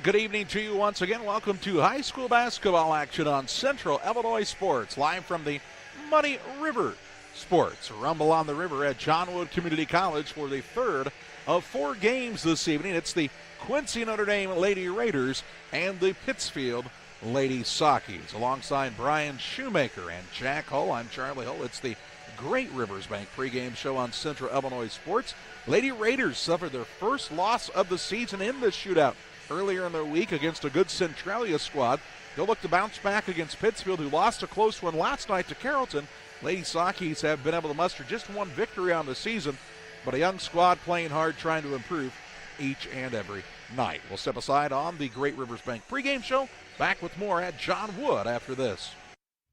good evening to you once again. Welcome to high school basketball action on Central Illinois Sports, live from the Muddy River Sports Rumble on the River at Johnwood Community College for the third of 4 games this evening. It's the Quincy Notre Dame Lady Raiders and the Pittsfield Lady Sockies. Alongside Brian Shoemaker and Jack Hull, I'm Charlie Hull. It's the Great Rivers Bank pregame show on Central Illinois Sports. Lady Raiders suffered their first loss of the season in this shootout earlier in the week against a good Centralia squad. They'll look to bounce back against Pittsfield, who lost a close one last night to Carrollton. Lady Sockies have been able to muster just one victory on the season, but a young squad playing hard, trying to improve each and every night. We'll step aside on the Great Rivers Bank pregame show. Back with more at John Wood after this.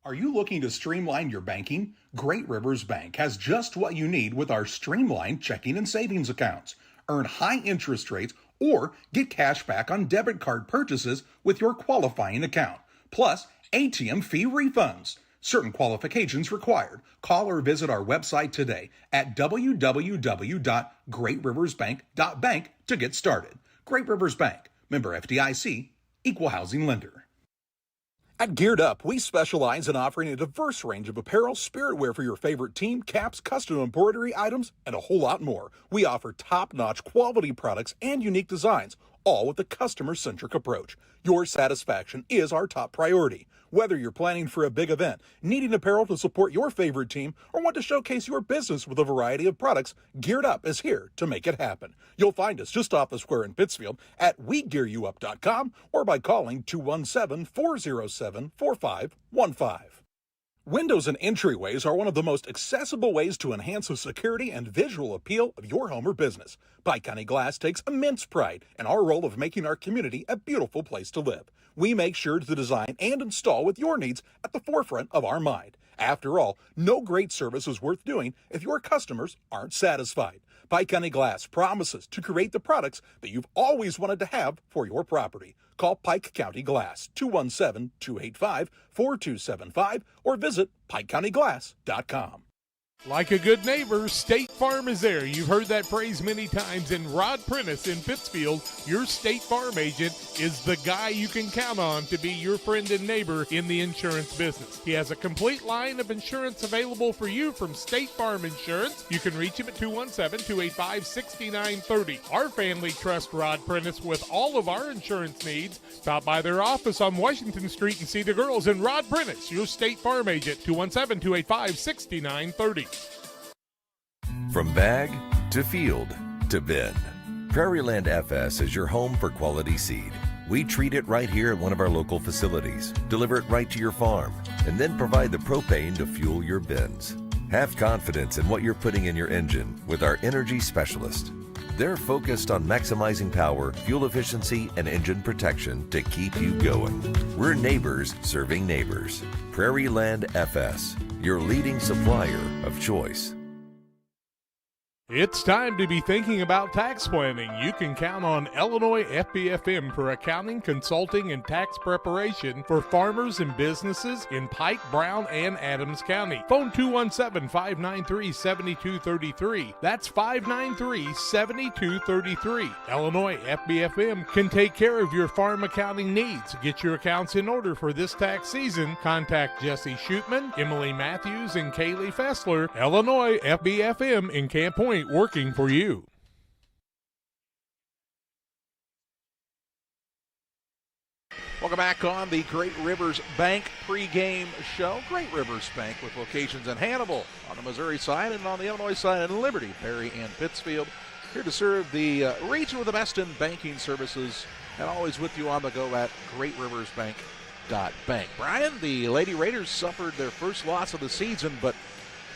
Are you looking to streamline your banking? Great Rivers Bank has just what you need with our streamlined checking and savings accounts. Earn high interest rates or get cash back on debit card purchases with your qualifying account, plus ATM fee refunds. Certain qualifications required. Call or visit our website today at www.greatriversbank.bank to get started. Great Rivers Bank, member FDIC, equal housing lender. At Geared Up, we specialize in offering a diverse range of apparel, spiritwear for your favorite team, caps, custom embroidery items, and a whole lot more. We offer top-notch quality products and unique designs, all with a customer-centric approach. Your satisfaction is our top priority. Whether you're planning for a big event, needing apparel to support your favorite team, or want to showcase your business with a variety of products, Geared Up is here to make it happen. You'll find us just off the square in Pittsfield at WeGearYouUp.com or by calling 217-407-4515. Windows and entryways are one of the most accessible ways to enhance the security and visual appeal of your home or business. Pike County Glass takes immense pride in our role of making our community a beautiful place to live. We make sure to design and install with your needs at the forefront of our mind. After all, no great service is worth doing if your customers aren't satisfied. Pike County Glass promises to create the products that you've always wanted to have for your property. Call Pike County Glass, 217-285-4275, or visit PikeCountyGlass.com. Like a good neighbor, State Farm is there. You've heard that phrase many times. And Rod Prentice in Pittsfield, your State Farm agent, is the guy you can count on to be your friend and neighbor in the insurance business. He has a complete line of insurance available for you from State Farm Insurance. You can reach him at 217-285-6930. Our family trusts Rod Prentice with all of our insurance needs. Stop by their office on Washington Street and see the girls. And Rod Prentice, your State Farm agent, 217-285-6930. From bag to field to bin, Prairieland FS is your home for quality seed. We treat it right here at one of our local facilities, deliver it right to your farm, and then provide the propane to fuel your bins. Have confidence in what you're putting in your engine with our energy specialist. They're focused on maximizing power, fuel efficiency, and engine protection to keep you going. We're neighbors serving neighbors. Prairieland FS, your leading supplier of choice. It's time to be thinking about tax planning. You can count on Illinois FBFM for accounting, consulting, and tax preparation for farmers and businesses in Pike, Brown, and Adams County. Phone 217-593-7233. That's 593-7233. Illinois FBFM can take care of your farm accounting needs. Get your accounts in order for this tax season. Contact Jesse Shootman, Emily Matthews, and Kaylee Fessler. Illinois FBFM in Camp Point, working for you. Welcome back on the Great Rivers Bank pregame show. Great Rivers Bank with locations in Hannibal on the Missouri side and on the Illinois side in Liberty, Perry, and Pittsfield. Here to serve the region with the best in banking services and always with you on the go at GreatRiversBank.bank. Brian, the Lady Raiders suffered their first loss of the season, but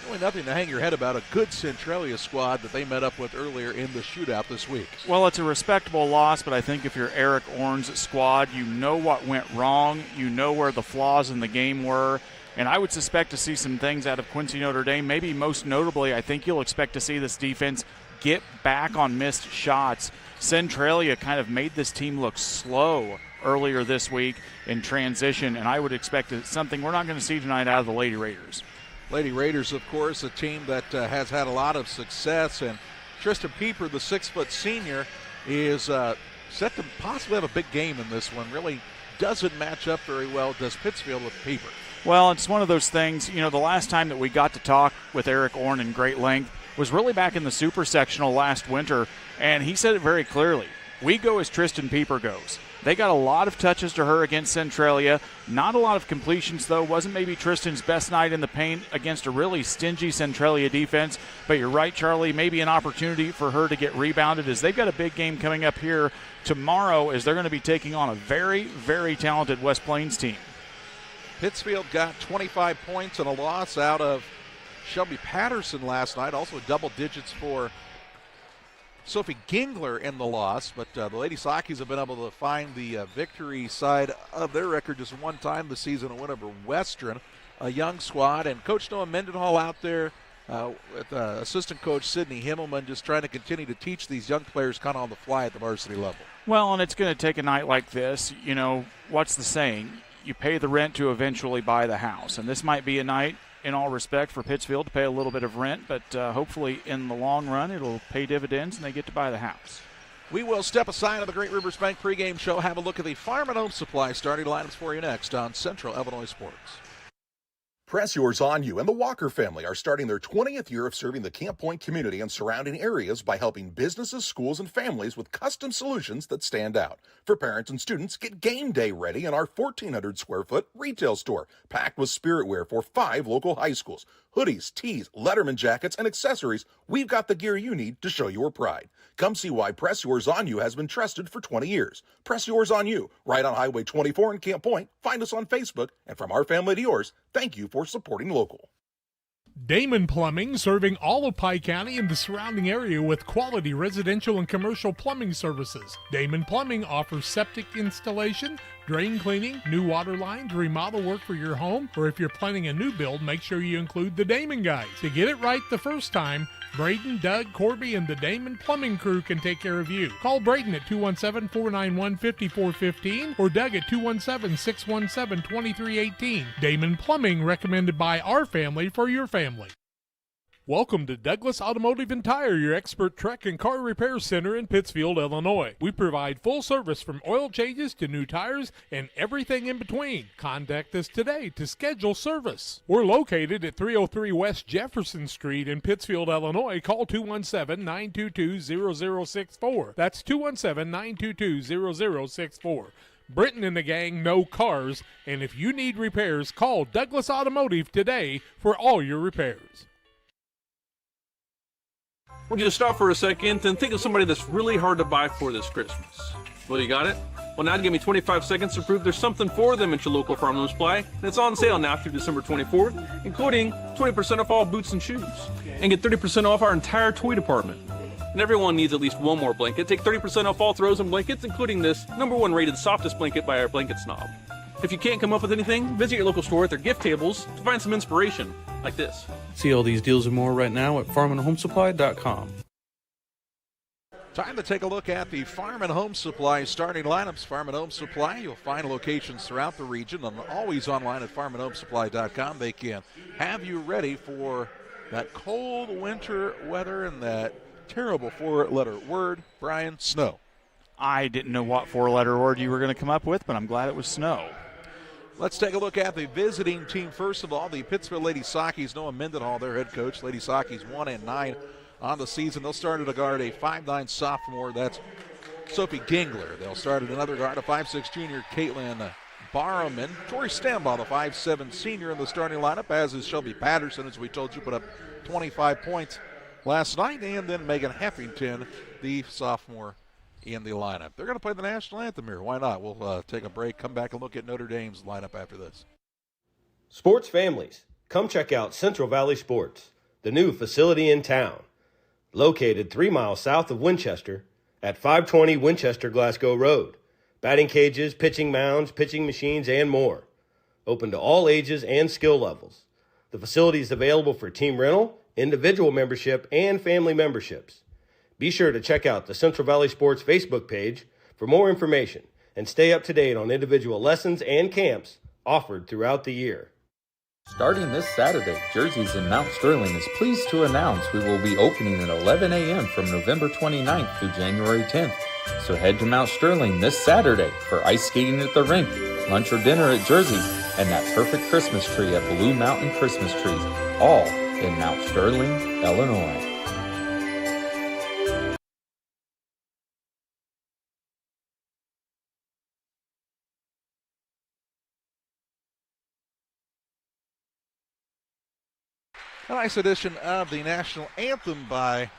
really nothing to hang your head about. A good Centralia squad that they met up with earlier in the shootout this week. Well, it's a respectable loss, but I think if you're Eric Orn's squad, you know what went wrong. You know where the flaws in the game were. And I would suspect to see some things out of Quincy Notre Dame. Maybe most notably, I think you'll expect to see this defense get back on missed shots. Centralia kind of made this team look slow earlier this week in transition, and I would expect something we're not going to see tonight out of the Lady Raiders. Lady Raiders, of course, a team that has had a lot of success, and Tristan Pieper, the 6-foot senior, is set to possibly have a big game in this one. Really doesn't match up very well, does Pittsfield, with Peeper. Well, it's one of those things, the last time that we got to talk with Eric Orn in great length was really back in the super sectional last winter, and he said it very clearly. We go as Tristan Peeper goes. They got a lot of touches to her against Centralia. Not a lot of completions, though. Wasn't maybe Tristan's best night in the paint against a really stingy Centralia defense. But you're right, Charlie, maybe an opportunity for her to get rebounded, as they've got a big game coming up here tomorrow, as they're going to be taking on a very, very talented West Plains team. Pittsfield got 25 points and a loss out of Shelby Patterson last night. Also double digits for Sophie Gingler in the loss, but the Lady Sockies have been able to find the victory side of their record just one time this season, a win over Western, a young squad, and Coach Noah Mendenhall out there with assistant coach Sydney Himmelman, just trying to continue to teach these young players kind of on the fly at the varsity level. Well, and it's going to take a night like this. What's the saying? You pay the rent to eventually buy the house, and this might be a night, in all respect, for Pittsfield to pay a little bit of rent, but hopefully in the long run it'll pay dividends and they get to buy the house. We will step aside of the Great Rivers Bank pregame show, have a look at the Farm and Home Supply starting lineups for you next on Central Illinois Sports. Press Yours On You and the Walker family are starting their 20th year of serving the Camp Point community and surrounding areas by helping businesses, schools, and families with custom solutions that stand out. For parents and students, get game day ready in our 1,400 square foot retail store, packed with spirit wear for 5 local high schools. Hoodies, tees, Letterman jackets, and accessories. We've got the gear you need to show your pride. Come see why Press Yours On You has been trusted for 20 years. Press Yours On You, right on Highway 24 in Camp Point. Find us on Facebook, and from our family to yours, thank you for supporting local. Damon Plumbing, serving all of Pike County and the surrounding area with quality residential and commercial plumbing services. Damon Plumbing offers septic installation, drain cleaning, new water lines, remodel work for your home, or if you're planning a new build, make sure you include the Damon guys. To get it right the first time, Braden, Doug, Corby, and the Damon Plumbing crew can take care of you. Call Braden at 217-491-5415 or Doug at 217-617-2318. Damon Plumbing, recommended by our family for your family. Welcome to Douglas Automotive and Tire, your expert truck and car repair center in Pittsfield, Illinois. We provide full service from oil changes to new tires and everything in between. Contact us today to schedule service. We're located at 303 West Jefferson Street in Pittsfield, Illinois. Call 217-922-0064. That's 217-922-0064. Britton and the gang know cars, and if you need repairs, call Douglas Automotive today for all your repairs. Would you stop for a second and think of somebody that's really hard to buy for this Christmas? Well, you got it? Well, now give me 25 seconds to prove there's something for them at your local Farm and Home Supply, and it's on sale now through December 24th, including 20% off all boots and shoes. And get 30% off our entire toy department. And everyone needs at least one more blanket. Take 30% off all throws and blankets, including this #1 rated softest blanket by our Blanket Snob. If you can't come up with anything, visit your local store at their gift tables to find some inspiration, like this. See all these deals and more right now at farmandhomesupply.com. Time to take a look at the Farm and Home Supply starting lineups. Farm and Home Supply, you'll find locations throughout the region and always online at farmandhomesupply.com. They can have you ready for that cold winter weather and that terrible 4-letter word, Brian, snow. I didn't know what 4-letter word you were going to come up with, but I'm glad it was snow. Let's take a look at the visiting team. First of all, the Pittsfield Lady Sockies, Noah Mendenhall, their head coach. Lady Sockies 1-9 on the season. They'll start at a guard, a 5'9 sophomore. That's Sophie Gingler. They'll start at another guard, a 5'6 junior, Caitlin Barrowman. Tori Stambaugh, the 5'7 senior in the starting lineup, as is Shelby Patterson, as we told you, put up 25 points last night. And then Megan Heffington, the sophomore, in the lineup. They're going to play the national anthem here. Why not? We'll take a break, come back and look at Notre Dame's lineup after this. Sports families, come check out Central Valley Sports, the new facility in town. Located 3 miles south of Winchester at 520 Winchester Glasgow Road. Batting cages, pitching mounds, pitching machines, and more. Open to all ages and skill levels. The facility is available for team rental, individual membership, and family memberships. Be sure to check out the Central Valley Sports Facebook page for more information and stay up to date on individual lessons and camps offered throughout the year. Starting this Saturday, Jerseys in Mount Sterling is pleased to announce we will be opening at 11 a.m. from November 29th through January 10th. So head to Mount Sterling this Saturday for ice skating at the rink, lunch or dinner at Jersey's, and that perfect Christmas tree at Blue Mountain Christmas Trees, all in Mount Sterling, Illinois. A nice edition of the national anthem by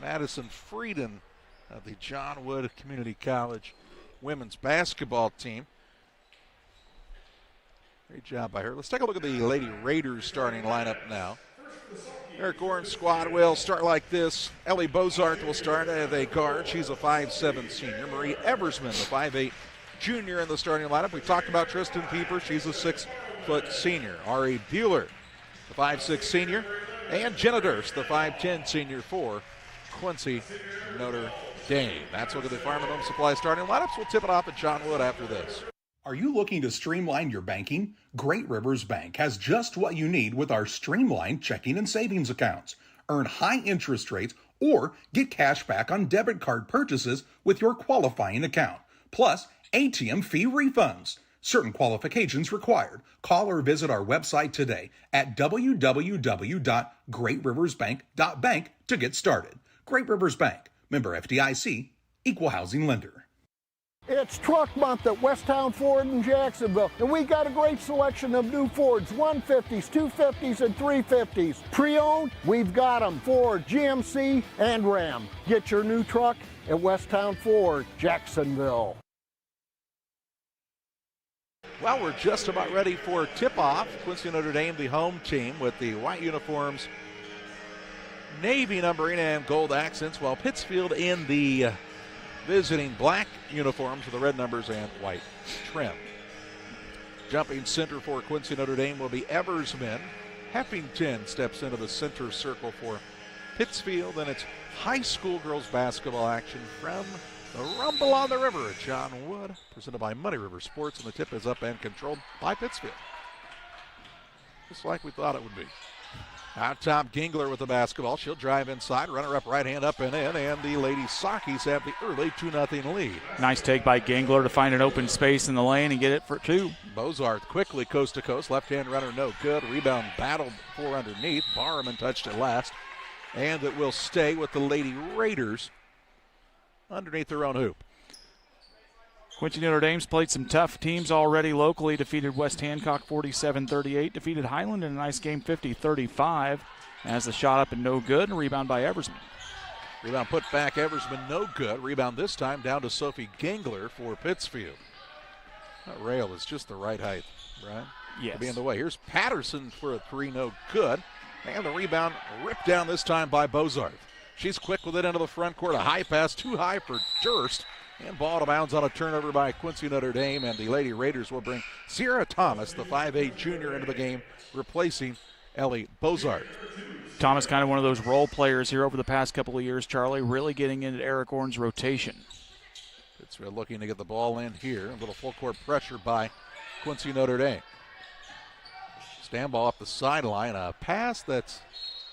Madison Frieden of the John Wood Community College women's basketball team. Great job by her. Let's take a look at the Lady Raiders starting lineup now. Eric Oran's squad will start like this. Ellie Bozart will start as a guard. She's a 5'7" senior. Marie Eversman, the 5'8" junior in the starting lineup. We talked about Tristan Pieper. She's a 6' senior. Ari Bueller, the 5'6" senior. And Jenna Durst, the 5'10" senior for Quincy, Notre Dame. That's a look at the Farm and Home Supply starting lineups. We'll tip it off at John Wood after this. Are you looking to streamline your banking? Great Rivers Bank has just what you need with our streamlined checking and savings accounts. Earn high interest rates or get cash back on debit card purchases with your qualifying account. Plus, ATM fee refunds. Certain qualifications required. Call or visit our website today at www.greatriversbank.bank to get started. Great Rivers Bank, member FDIC, equal housing lender. It's Truck Month at Westtown Ford in Jacksonville, and we got a great selection of new Fords, 150s, 250s, and 350s. Pre-owned, we've got them, Ford, GMC, and Ram. Get your new truck at Westtown Ford, Jacksonville. Well, we're just about ready for tip-off. Quincy Notre Dame, the home team, with the white uniforms, navy numbering, and gold accents, while Pittsfield in the visiting black uniforms with the red numbers and white trim. Jumping center for Quincy Notre Dame will be Eversman. Heffington steps into the center circle for Pittsfield, and it's high school girls basketball action from the Rumble on the River at John Wood, presented by Muddy River Sports, and the tip is up and controlled by Pittsfield. Just like we thought it would be. Out top, Gingler with the basketball. She'll drive inside, runner-up right hand up and in, and the Lady Sockies have the early 2-0 lead. Nice take by Gingler to find an open space in the lane and get it for two. Bozarth quickly coast to coast. Left-hand runner no good. Rebound battled for underneath. Barman touched it last. And it will stay with the Lady Raiders underneath their own hoop. Quincy Notre Dame's played some tough teams already locally. Defeated West Hancock 47-38. Defeated Highland in a nice game 50-35. As the shot up and no good. And rebound by Eversman. Rebound put back, Eversman no good. Rebound this time down to Sophie Gingler for Pittsfield. That rail is just the right height, right? Yes. To be in the way. Here's Patterson for a three, no good. And the rebound ripped down this time by Bozarth. She's quick with it into the front court. A high pass, too high for Durst. And ball out of bounds on a turnover by Quincy Notre Dame. And the Lady Raiders will bring Sierra Thomas, the 5'8 junior, into the game, replacing Ellie Bozarth. Thomas kind of one of those role players here over the past couple of years, Charlie, really getting into Eric Orn's rotation. Pittsfield looking to get the ball in here. A little full court pressure by Quincy Notre Dame. Stand ball off the sideline. A pass that's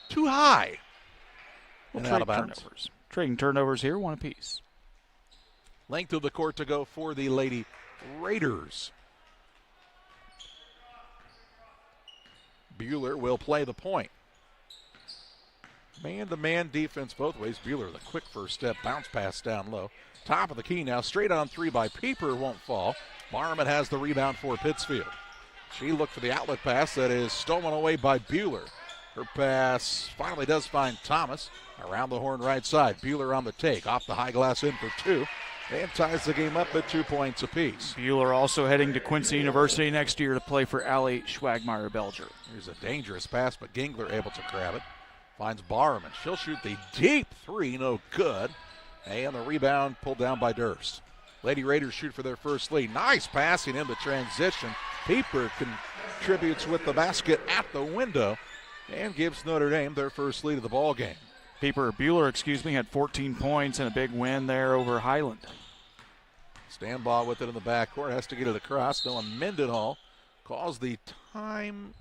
too high. We'll and out of bounds. Turnovers. Trading turnovers here, one apiece. Length of the court to go for the Lady Raiders. Bueller will play the point. Man-to-man defense both ways. Bueller, the quick first step, bounce pass down low. Top of the key now, straight on three by Pieper, won't fall. Barman has the rebound for Pittsfield. She looked for the outlet pass that is stolen away by Bueller. Her pass finally does find Thomas around the horn right side. Bueller on the take, off the high glass in for two, and ties the game up at 2 points apiece. Bueller also heading to Quincy University next year to play for Allie Schwagmeyer-Belger. Here's a dangerous pass, but Gingler able to grab it. Finds Barman. She'll shoot the deep three, no good. And the rebound pulled down by Durst. Lady Raiders shoot for their first lead. Nice passing in the transition. Pieper contributes with the basket at the window and gives Notre Dame their first lead of the ball game. Bueller, had 14 points and a big win there over Highland. Stand ball with it in the backcourt. Has to get it across. Noah Mendenhall calls the time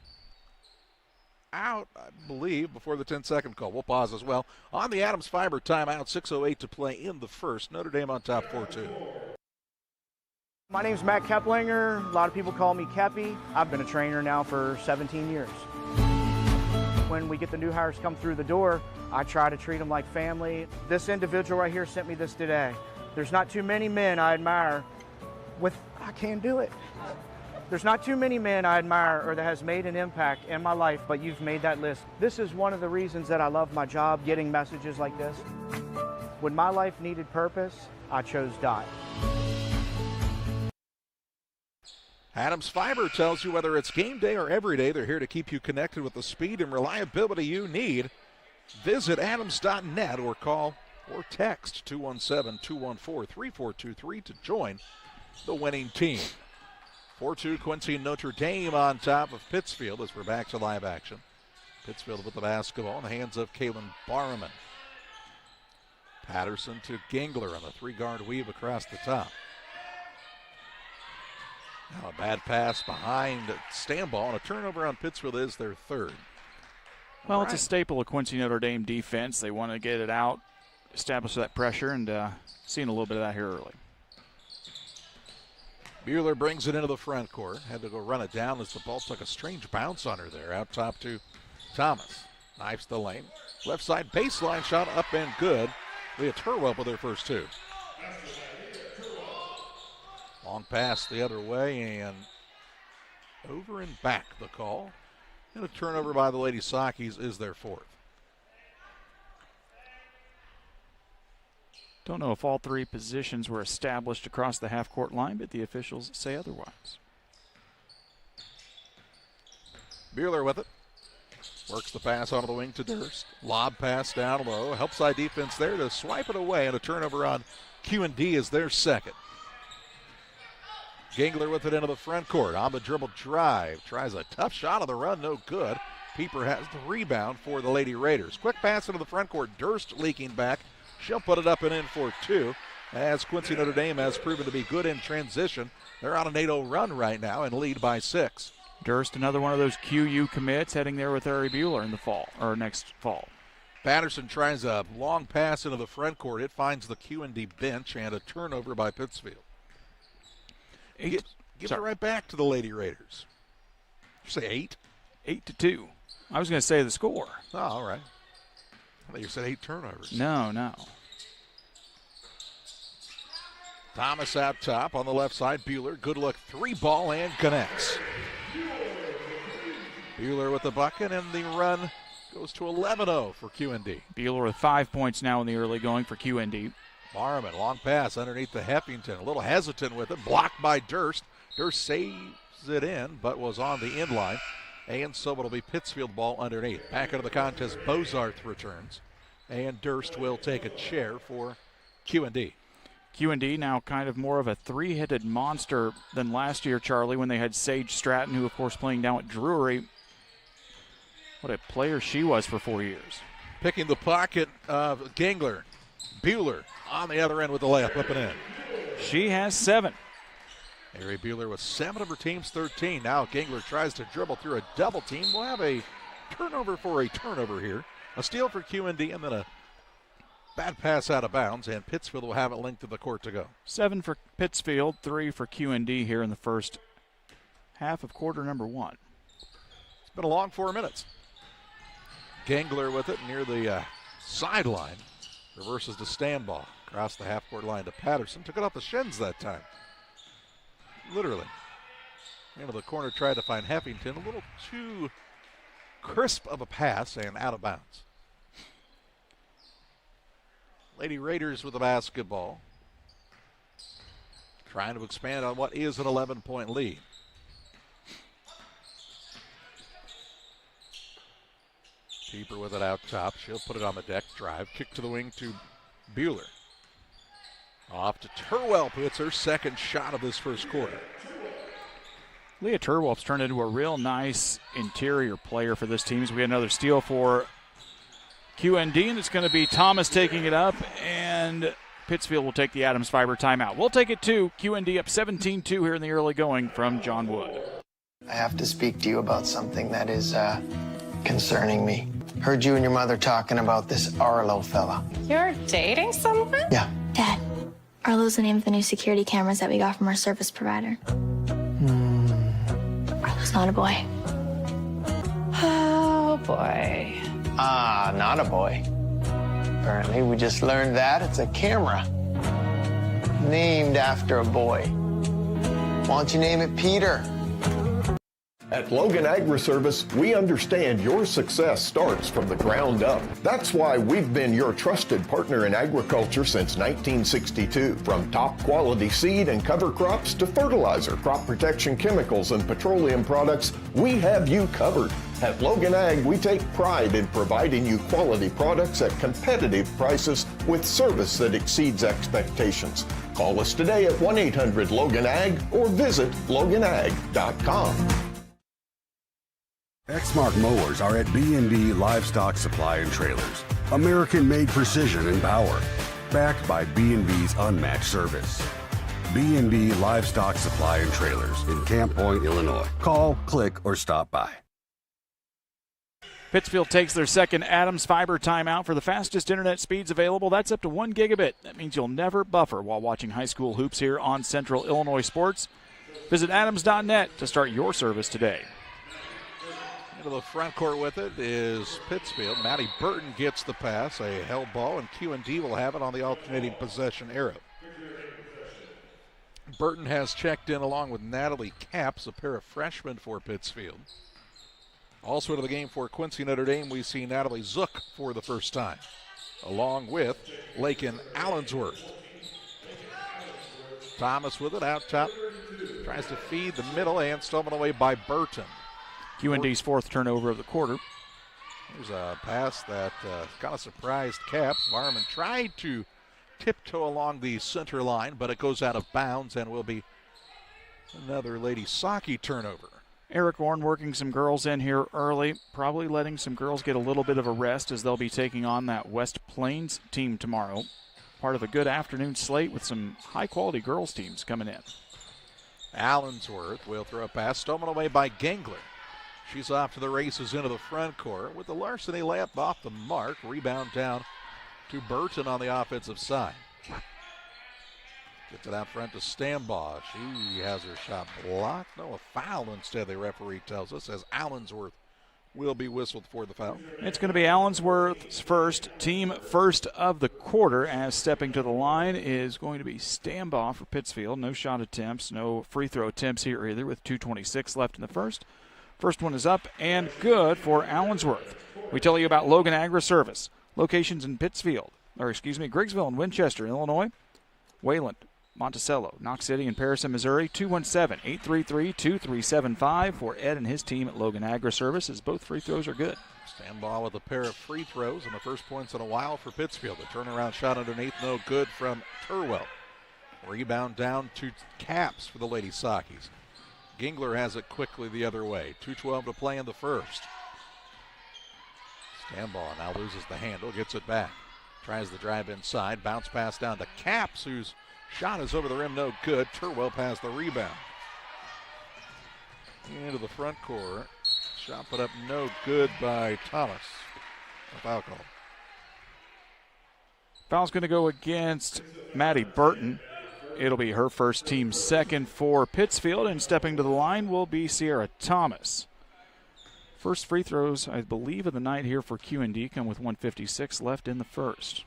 out, I believe, before the 10-second call. We'll pause as well. On the Adams Fiber timeout, 6:08 to play in the first. Notre Dame on top 4-2. My name's Matt Keplinger. A lot of people call me Kepi. I've been a trainer now for 17 years. When we get the new hires come through the door, I try to treat them like family. This individual right here sent me this today. There's not too many men I admire I can't do it. There's not too many men I admire or that has made an impact in my life, but you've made that list. This is one of the reasons that I love my job, getting messages like this. When my life needed purpose, I chose Dot. Adams Fiber tells you whether it's game day or every day, they're here to keep you connected with the speed and reliability you need. Visit adams.net or call or text 217-214-3423 to join the winning team. 4-2 Quincy and Notre Dame on top of Pittsfield as we're back to live action. Pittsfield with the basketball in the hands of Kalen Barman. Patterson to Gingler on the 3-guard weave across the top. Now a bad pass behind Stanball, and a turnover on Pittsfield is their third. Well, it's a staple of Quincy Notre Dame defense. They want to get it out, establish that pressure, and seeing a little bit of that here early. Bueller brings it into the front court. Had to go run it down as the ball took a strange bounce on her there. Out top to Thomas. Knifes the lane. Left side baseline shot up and good. Leah Turwell with her first two. Long pass the other way and over and back the call. And a turnover by the Lady Sockies is their fourth. Don't know if all three positions were established across the half-court line, but the officials say otherwise. Bueller with it. Works the pass onto the wing to Durst. Lob pass down low. Help side defense there to swipe it away, and a turnover on Q&D is their second. Gingler with it into the front court. On the dribble drive. Tries a tough shot on the run. No good. Pieper has the rebound for the Lady Raiders. Quick pass into the front court. Durst leaking back. She'll put it up and in for two, as Quincy Notre Dame has proven to be good in transition. They're on an 8-0 run right now and lead by 6. Durst, another one of those QU commits, heading there with Ari Bueller in the fall, or next fall. Patterson tries a long pass into the front court. It finds the Q&D bench and a turnover by Pittsfield. Give it right back to the Lady Raiders. Did you say 8? 8-2. I was going to say the score. Oh, all right. I thought you said 8 turnovers. No. Thomas out top on the left side. Bueller, good look, 3-ball and connects. Bueller with the bucket, and the run goes to 11-0 for Q&D. Bueller with 5 points now in the early going for Q&D. Barman, long pass underneath the Heffington. A little hesitant with it, blocked by Durst. Durst saves it in, but was on the end line. And so it'll be Pittsfield ball underneath. Back into the contest, Bozarth returns. And Durst will take a chair for Q&D. Q&D now kind of more of a three-headed monster than last year, Charlie, when they had Sage Stratton, who, of course, playing down at Drury. What a player she was for 4 years. Picking the pocket of Gingler. Bueller on the other end with the layup up and in. She has 7. Ari Bueller with 7 of her team's 13. Now Gingler tries to dribble through a double team. We'll have a turnover for a turnover here. A steal for Q&D and then a bad pass out of bounds, and Pittsfield will have it linked to the court to go. 7 for Pittsfield, 3 for Q&D here in the first half of quarter number 1. It's been a long 4 minutes. Gingler with it near the sideline. Reverses to Stanball. Across the half-court line to Patterson. Took it off the shins that time. Literally. Into the corner, tried to find Heffington. A little too crisp of a pass and out of bounds. Lady Raiders with the basketball. Trying to expand on what is an 11-point lead. Keeper with it out top. She'll put it on the deck. Drive. Kick to the wing to Bueller. Off to Turwell. Puts her second shot of this first quarter. Leah Turwell's turned into a real nice interior player for this team. As we had another steal for Q&D, and it's going to be Thomas taking it up, and Pittsfield will take the Adams Fiber timeout. We'll take it to Q&D up 17-2 here in the early going from John Wood. I have to speak to you about something that is concerning me. Heard you and your mother talking about this Arlo fella. You're dating someone? Yeah. Dad, Arlo's the name of the new security cameras that we got from our service provider. Arlo's not a boy. Oh, boy. Ah, not a boy. Apparently, we just learned that it's a camera. Named after a boy. Why don't you name it Peter? At Logan Agri-Service, we understand your success starts from the ground up. That's why we've been your trusted partner in agriculture since 1962. From top quality seed and cover crops to fertilizer, crop protection chemicals, and petroleum products, we have you covered. At Logan Ag, we take pride in providing you quality products at competitive prices with service that exceeds expectations. Call us today at 1-800-LOGAN-AG or visit loganag.com. Exmark mowers are at B&B Livestock Supply and Trailers. American-made precision and power. Backed by B&B's unmatched service. B&B Livestock Supply and Trailers in Camp Point, Illinois. Call, click, or stop by. Pittsfield takes their second Adams Fiber timeout for the fastest internet speeds available. That's up to 1 gigabit. That means you'll never buffer while watching high school hoops here on Central Illinois Sports. Visit adams.net to start your service today. Into the front court with it is Pittsfield. Maddie Burton gets the pass, a held ball, and Q&D will have it on the alternating possession arrow. Burton has checked in along with Natalie Capps, a pair of freshmen for Pittsfield. Also into the game for Quincy Notre Dame, we see Natalie Zook for the first time, along with Lakin Allensworth. Thomas with it out top, tries to feed the middle and stolen away by Burton. Q&D's fourth turnover of the quarter. There's a pass that kind of surprised Capps. Barman tried to tiptoe along the center line, but it goes out of bounds and will be another Lady Saki turnover. Eric Orn working some girls in here early, probably letting some girls get a little bit of a rest as they'll be taking on that West Plains team tomorrow. Part of a good afternoon slate with some high-quality girls teams coming in. Allensworth will throw a pass, stolen away by Gangler. She's off to the races into the front court with the larceny layup off the mark. Rebound down to Burton on the offensive side. Gets it out front to Stambaugh. She has her shot blocked. No, a foul instead, the referee tells us, as Allensworth will be whistled for the foul. It's going to be Allensworth's first, team first of the quarter, as stepping to the line is going to be Stambaugh for Pittsfield. No shot attempts, no free throw attempts here either, with 2:26 left in the first. First one is up and good for Allensworth. We tell you about Logan Agri-Service. Locations in Pittsfield, Griggsville and Winchester, Illinois. Wayland, Monticello, Knox City, and Paris, Missouri. 217-833-2375 for Ed and his team at Logan Agri-Service, as both free throws are good. Stambaugh with a pair of free throws and the first points in a while for Pittsfield. The turnaround shot underneath, no good from Turwell. Rebound down to Capps for the Lady Sakis. Gingler has it quickly the other way. 2:12 to play in the first. Stambaugh now loses the handle, gets it back. Tries the drive inside, bounce pass down to Capps, whose shot is over the rim, no good. Turwell has the rebound. Into the front court. Shot put up no good by Thomas. A foul call. Foul's going to go against Maddie Burton. It'll be her first, team second for Pittsfield, and stepping to the line will be Sierra Thomas. First free throws, I believe, of the night here for Q&D come with 1:56 left in the first.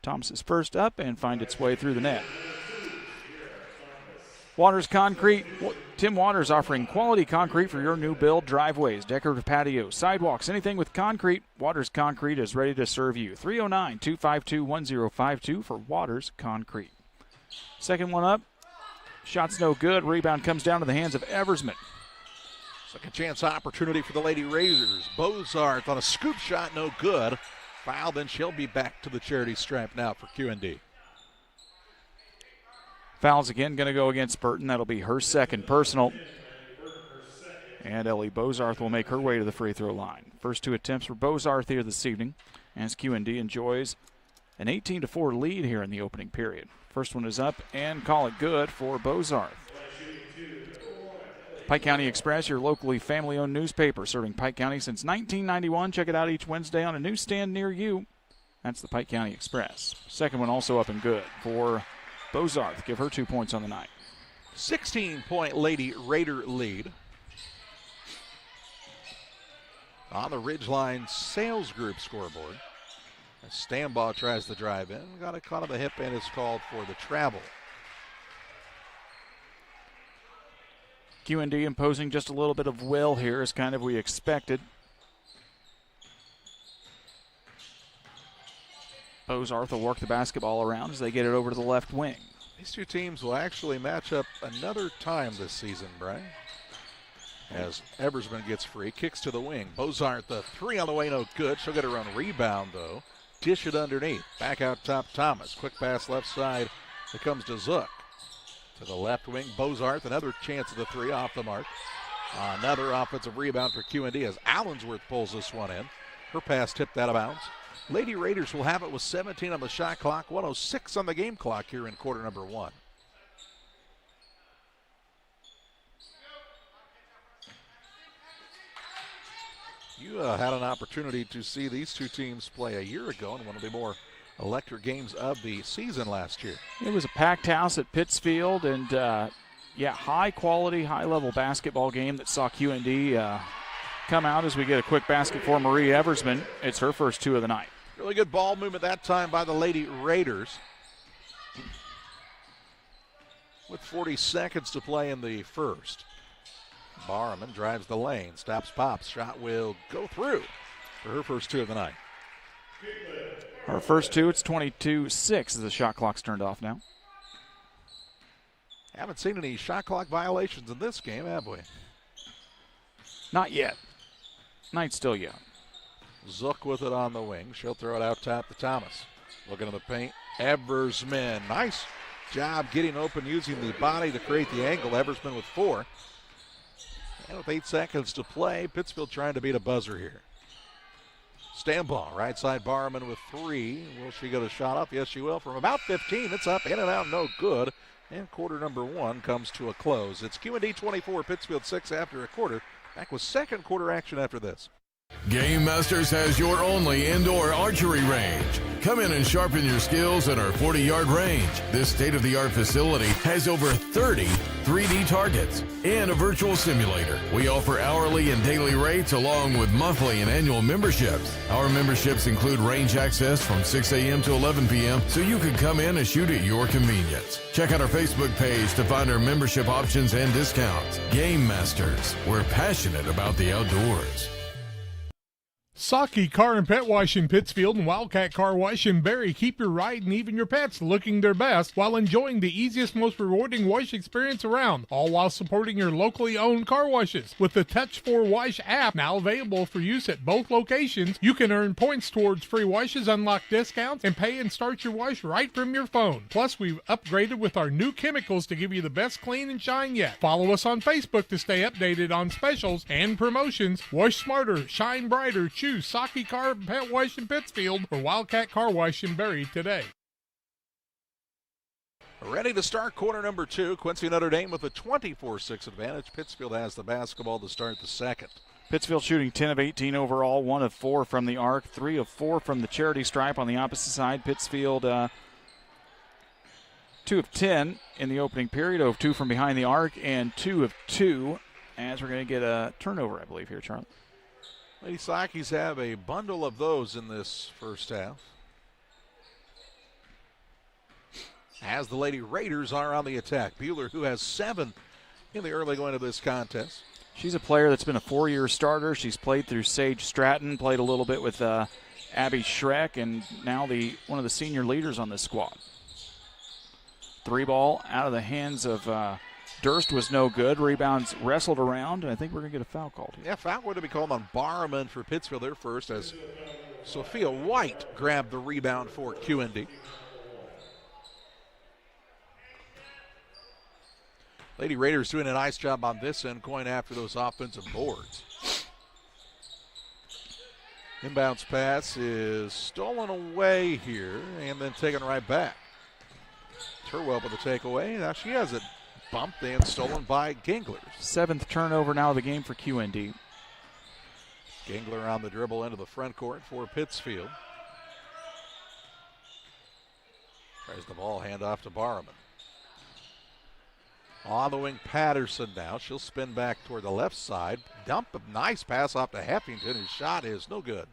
Thomas is first up and find its way through the net. Waters Concrete. Tim Waters offering quality concrete for your new build, driveways, decorative patios, sidewalks, anything with concrete. Waters Concrete is ready to serve you. 309-252-1052 for Waters Concrete. Second one up. Shot's no good. Rebound comes down to the hands of Eversman. Second chance opportunity for the Lady Razors. Bozarth on a scoop shot, no good. Foul, then she'll be back to the charity stripe now for Q&D. Foul's again going to go against Burton. That'll be her second personal. And Ellie Bozarth will make her way to the free throw line. First two attempts for Bozarth here this evening, as Q&D enjoys an 18-4 lead here in the opening period. First one is up and call it good for Bozarth. Pike County Express, your locally family-owned newspaper, serving Pike County since 1991. Check it out each Wednesday on a newsstand near you. That's the Pike County Express. Second one also up and good for Bozarth. Give her 2 points on the night. 16-point Lady Raider lead. On the Ridgeline Sales Group scoreboard. As Stambaugh tries to drive in. Got it caught on the hip and is called for the travel. QND imposing just a little bit of will here, as kind of we expected. Bozarth will work the basketball around as they get it over to the left wing. These two teams will actually match up another time this season, Brian. As Eversman gets free, kicks to the wing. Bozarth, the three on the way, no good. She'll get her own rebound, though. Dish it underneath. Back out top, Thomas. Quick pass left side. It comes to Zook. To the left wing, Bozarth, another chance of the three off the mark. Another offensive rebound for QND as Allensworth pulls this one in. Her pass tipped out of bounds. Lady Raiders will have it with 17 on the shot clock, 1:06 on the game clock here in quarter number one. You had an opportunity to see these two teams play a year ago in one of the more electric games of the season last year. It was a packed house at Pittsfield, and high quality, high level basketball game that saw QND come out as we get a quick basket for Marie Eversman. It's her first two of the night. Really good ball movement that time by the Lady Raiders. With 40 seconds to play in the first. Barman drives the lane, stops, pops. Shot will go through for her first two of the night. Her first two, it's 22-6 as the shot clock's turned off now. Haven't seen any shot clock violations in this game, have we? Not yet. Night's still young. Zook with it on the wing. She'll throw it out top to Thomas. Looking in the paint. Eversman. Nice job getting open, using the body to create the angle. Eversman with 4. And with 8 seconds to play, Pittsfield trying to beat a buzzer here. Stambaugh, right side Barman with 3. Will she get a shot up? Yes, she will. From about 15, it's up, in and out, no good. And quarter number one comes to a close. It's QND 24, Pittsfield 6 after a quarter. Back with second quarter action after this. Game Masters has your only indoor archery range. Come in and sharpen your skills at our 40-yard range. This state-of-the-art facility has over 30 3D targets and a virtual simulator. We offer hourly and daily rates along with monthly and annual memberships. Our memberships include range access from 6 a.m. to 11 p.m. so you can come in and shoot at your convenience. Check out our Facebook page to find our membership options and discounts. Game Masters, we're passionate about the outdoors. Saki Car and Pet Wash in Pittsfield and Wildcat Car Wash in Barry keep your ride and even your pets looking their best while enjoying the easiest, most rewarding wash experience around, all while supporting your locally owned car washes. With the Touch 4 Wash app now available for use at both locations, you can earn points towards free washes, unlock discounts, and pay and start your wash right from your phone. Plus, we've upgraded with our new chemicals to give you the best clean and shine yet. Follow us on Facebook to stay updated on specials and promotions. Wash smarter, shine brighter, choose Saki Car and Pet Wash in Pittsfield or Wildcat Car Wash in Barry today. Ready to start quarter number two. Quincy Notre Dame with a 24-6 advantage. Pittsfield has the basketball to start the second. Pittsfield shooting 10 of 18 overall, 1 of 4 from the arc, 3 of 4 from the charity stripe on the opposite side. Pittsfield 2 of 10 in the opening period, 0 of 2 from behind the arc, and 2 of 2 as we're going to get a turnover, I believe, here, Charlie. Lady Sakis have a bundle of those in this first half. As the Lady Raiders are on the attack. Bueller, who has 7 in the early going of this contest. She's a player that's been a 4-year starter. She's played through Sage Stratton, played a little bit with Abby Schreck, and now one of the senior leaders on this squad. 3 ball out of the hands of Durst was no good. Rebounds wrestled around, and I think we're going to get a foul called. Yeah, foul would be called on Barman for Pittsfield there first as Sophia White grabbed the rebound for QND. Lady Raiders doing a nice job on this end, going after those offensive boards. Inbounds pass is stolen away here and then taken right back. Turwell with the takeaway. Now she has it bumped and stolen by Ginglers. 7th turnover now of the game for QND. Gingler on the dribble into the front court for Pittsfield. Tries the ball, hand off to Barman. On the wing, Patterson now. She'll spin back toward the left side. Dump a nice pass off to Heffington. His shot is no good.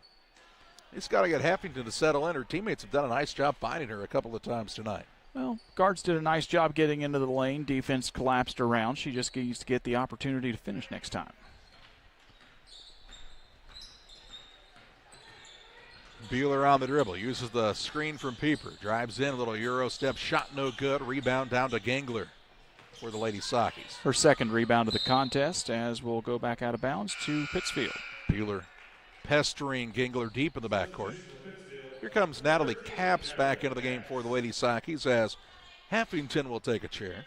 He's got to get Heffington to settle in. Her teammates have done a nice job finding her a couple of times tonight. Well, guards did a nice job getting into the lane. Defense collapsed around. She just needs to get the opportunity to finish next time. Bueller on the dribble. Uses the screen from Pieper. Drives in, a little Euro step. Shot no good. Rebound down to Gingler for the Lady Sockies. Her second rebound of the contest, as we'll go back out of bounds to Pittsfield. Bueller pestering Gingler deep in the backcourt. Here comes Natalie Capps back into the game for the Lady Sockies as Heffington will take a chair.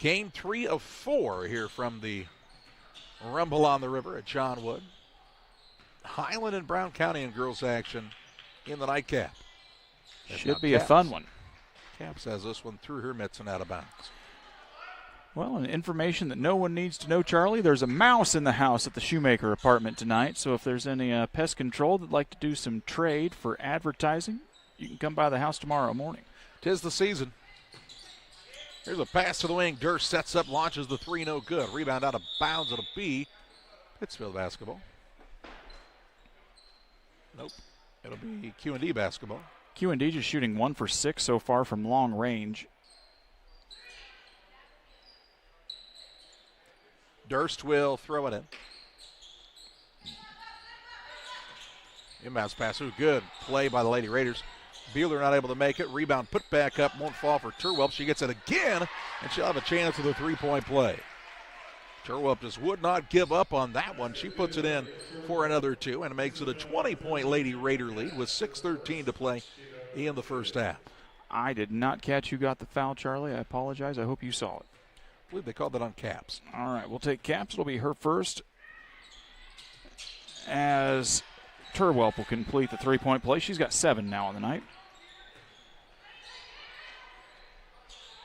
Game 3 of 4 here from the Rumble on the River at John Wood. Highland and Brown County in girls action in the nightcap. Should be a fun one. Capps has this one through her mitts and out of bounds. Well, and information that no one needs to know, Charlie, there's a mouse in the house at the Shoemaker apartment tonight, so if there's any pest control that'd like to do some trade for advertising, you can come by the house tomorrow morning. 'Tis the season. Here's a pass to the wing. Durst sets up, launches the three, no good. Rebound out of bounds. It'll be Pittsfield basketball. Nope. It'll be QND basketball. QND just shooting 1 for 6 so far from long range. Durst will throw it in. Inbounds pass. Ooh, good play by the Lady Raiders. Bueller not able to make it. Rebound put back up. Won't fall for Turwelp. She gets it again, and she'll have a chance with a three-point play. Turwelp just would not give up on that one. She puts it in for another 2 and makes it a 20-point Lady Raider lead with 6:13 to play in the first half. I did not catch who got the foul, Charlie. I apologize. I hope you saw it. I believe they called that on Capps. All right, we'll take Capps. It'll be her first as Turwelp will complete the three-point play. She's got 7 now on the night.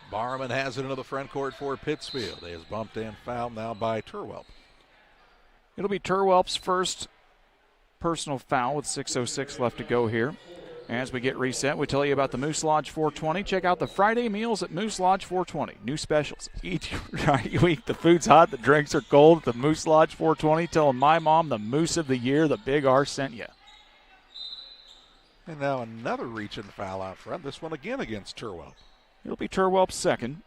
Barman has it into the front court for Pittsfield. He is bumped and fouled now by Turwelp. It'll be Turwelp's first personal foul with 6:06 left to go here. As we get reset, we tell you about the Moose Lodge 420. Check out the Friday meals at Moose Lodge 420. New specials each week. The food's hot, the drinks are cold at the Moose Lodge 420. Tell them my mom, the Moose of the Year, the Big R, sent you. And now another reach and foul out front. This one again against Turwelp. It'll be Turwelp's second.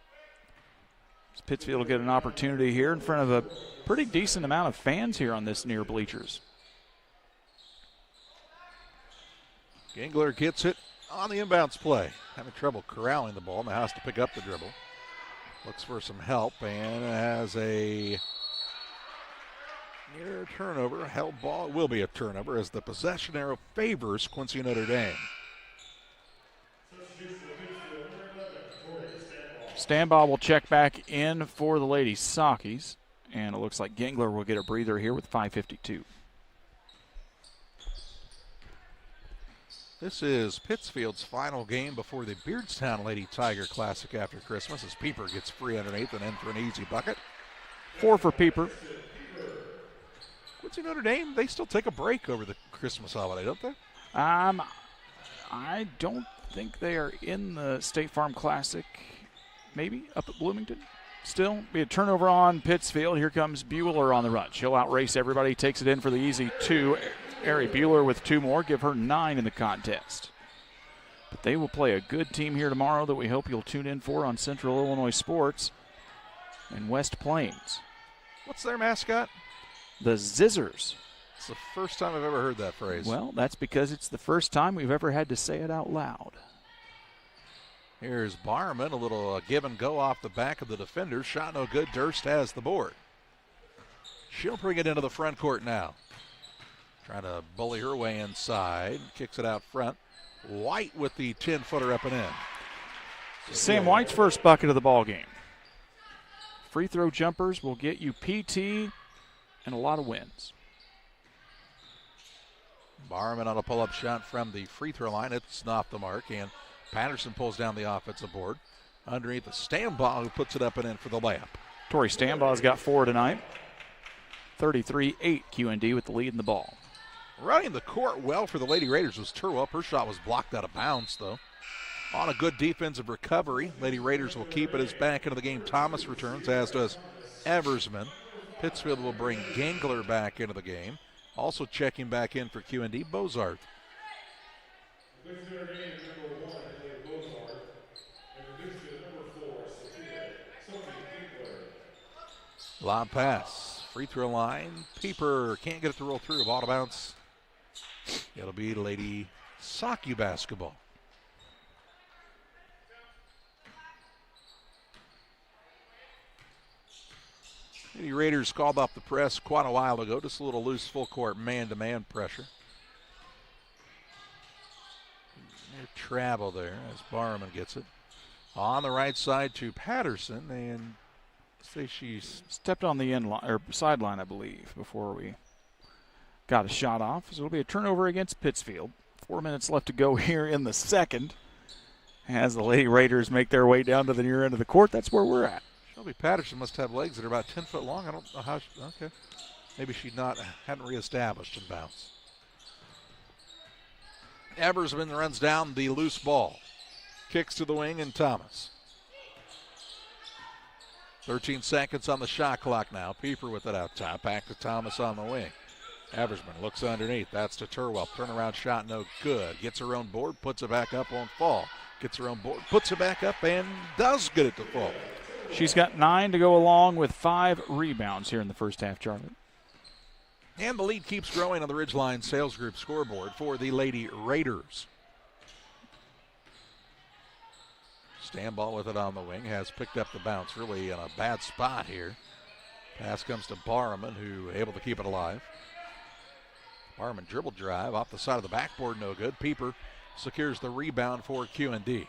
Pittsfield will get an opportunity here in front of a pretty decent amount of fans here on this near bleachers. Gingler gets it on the inbounds play. Having trouble corralling the ball. Now has to pick up the dribble. Looks for some help and has a near turnover. Held ball. It will be a turnover as the possession arrow favors Quincy Notre Dame. Stanbaugh will check back in for the Lady Sockies, and it looks like Gingler will get a breather here with 5:52. This is Pittsfield's final game before the Beardstown Lady Tiger Classic after Christmas as Pieper gets free underneath and in for an easy bucket. 4 for Pieper. Quincy Notre Dame, they still take a break over the Christmas holiday, don't they? I don't think they are in the State Farm Classic. Maybe up at Bloomington. Still, be a turnover on Pittsfield. Here comes Bueller on the run. She'll outrace everybody. Takes it in for the easy 2. Ari Bueller with 2 more. Give her 9 in the contest. But they will play a good team here tomorrow that we hope you'll tune in for on Central Illinois Sports in West Plains. What's their mascot? The Zizzers. It's the first time I've ever heard that phrase. Well, that's because it's the first time we've ever had to say it out loud. Here's Barman, a little give and go off the back of the defender. Shot no good. Durst has the board. She'll bring it into the front court now. Trying to bully her way inside. Kicks it out front. White with the 10-footer up and in. Sam White's first bucket of the ball game. Free throw jumpers will get you PT and a lot of wins. Barman on a pull-up shot from the free throw line. It's off the mark, and Patterson pulls down the offensive board. Underneath the Stambaugh, who puts it up and in for the layup. Tori Stambaugh's got 4 tonight. 33-8 QND with the lead in the ball. Running the court well for the Lady Raiders was Turwell. Her shot was blocked out of bounds, though. On a good defensive recovery, Lady Raiders will keep it as back into the game. Thomas returns, as does Eversman. Pittsfield will bring Gangler back into the game. Also checking back in for QND, Bozarth. Lob pass, free throw line. Pieper can't get it to roll through. Ball to bounce. It'll be Lady Sockeye basketball. Lady Raiders called off the press quite a while ago. Just a little loose full court man-to-man pressure. Near travel there as Barman gets it. On the right side to Patterson, and say she's stepped on the end line or sideline, I believe, before we got a shot off. So it'll be a turnover against Pittsfield. 4 minutes left to go here in the second. As the Lady Raiders make their way down to the near end of the court, that's where we're at. Shelby Patterson must have legs that are about 10 foot long. I don't know how okay. Maybe she hadn't reestablished in bounce. Eversman runs down the loose ball. Kicks to the wing, and Thomas. 13 seconds on the shot clock now. Pieper with it out top. Back to Thomas on the wing. Eversman looks underneath. That's to Turwell. Turnaround shot no good. Gets her own board, puts it back up, won't fall. Gets her own board, puts it back up, and does get it to fall. She's got 9 to go along with 5 rebounds here in the first half, Charlie. And the lead keeps growing on the Ridgeline Sales Group scoreboard for the Lady Raiders. Stambaugh with it on the wing, has picked up the bounce, really in a bad spot here. Pass comes to Barman, who able to keep it alive. Barman dribble drive off the side of the backboard, no good. Pieper secures the rebound for QND.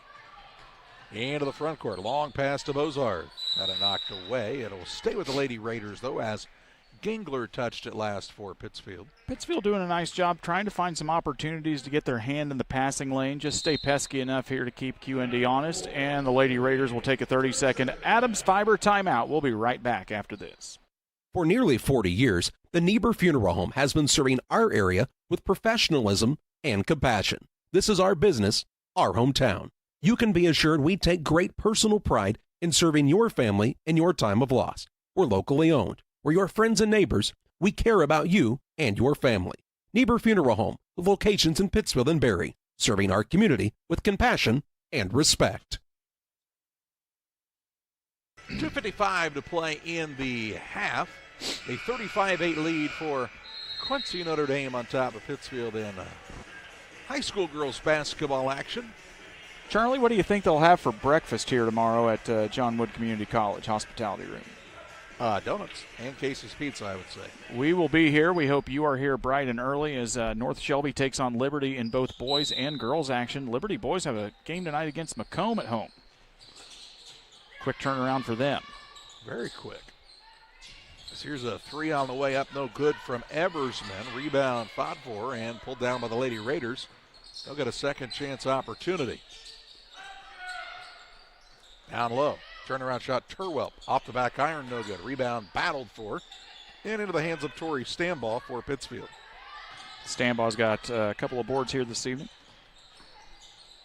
Into the front court, long pass to Bozard. Got it knocked away. It'll stay with the Lady Raiders, though, as Gingler touched it last for Pittsfield. Pittsfield doing a nice job trying to find some opportunities to get their hand in the passing lane. Just stay pesky enough here to keep QND honest. And the Lady Raiders will take a 30-second Adams Fiber timeout. We'll be right back after this. For nearly 40 years, the Niebuhr Funeral Home has been serving our area with professionalism and compassion. This is our business, our hometown. You can be assured we take great personal pride in serving your family in your time of loss. We're locally owned. We're your friends and neighbors. We care about you and your family. Niebuhr Funeral Home, with locations in Pittsfield and Barry, serving our community with compassion and respect. 2:55 to play in the half. A 35-8 lead for Quincy Notre Dame on top of Pittsfield in high school girls basketball action. Charlie, what do you think they'll have for breakfast here tomorrow at John Wood Community College Hospitality Room? Donuts and Casey's Pizza, I would say. We will be here. We hope you are here bright and early as North Shelby takes on Liberty in both boys and girls action. Liberty boys have a game tonight against Macomb at home. Quick turnaround for them. Very quick. Here's a three on the way up, no good from Eversman. Rebound fought for and pulled down by the Lady Raiders. They'll get a second chance opportunity. Down low. Turnaround shot, Turwell. Off the back iron, no good. Rebound battled for. And into the hands of Tori Stambaugh for Pittsfield. Stambaugh's got a couple of boards here this evening.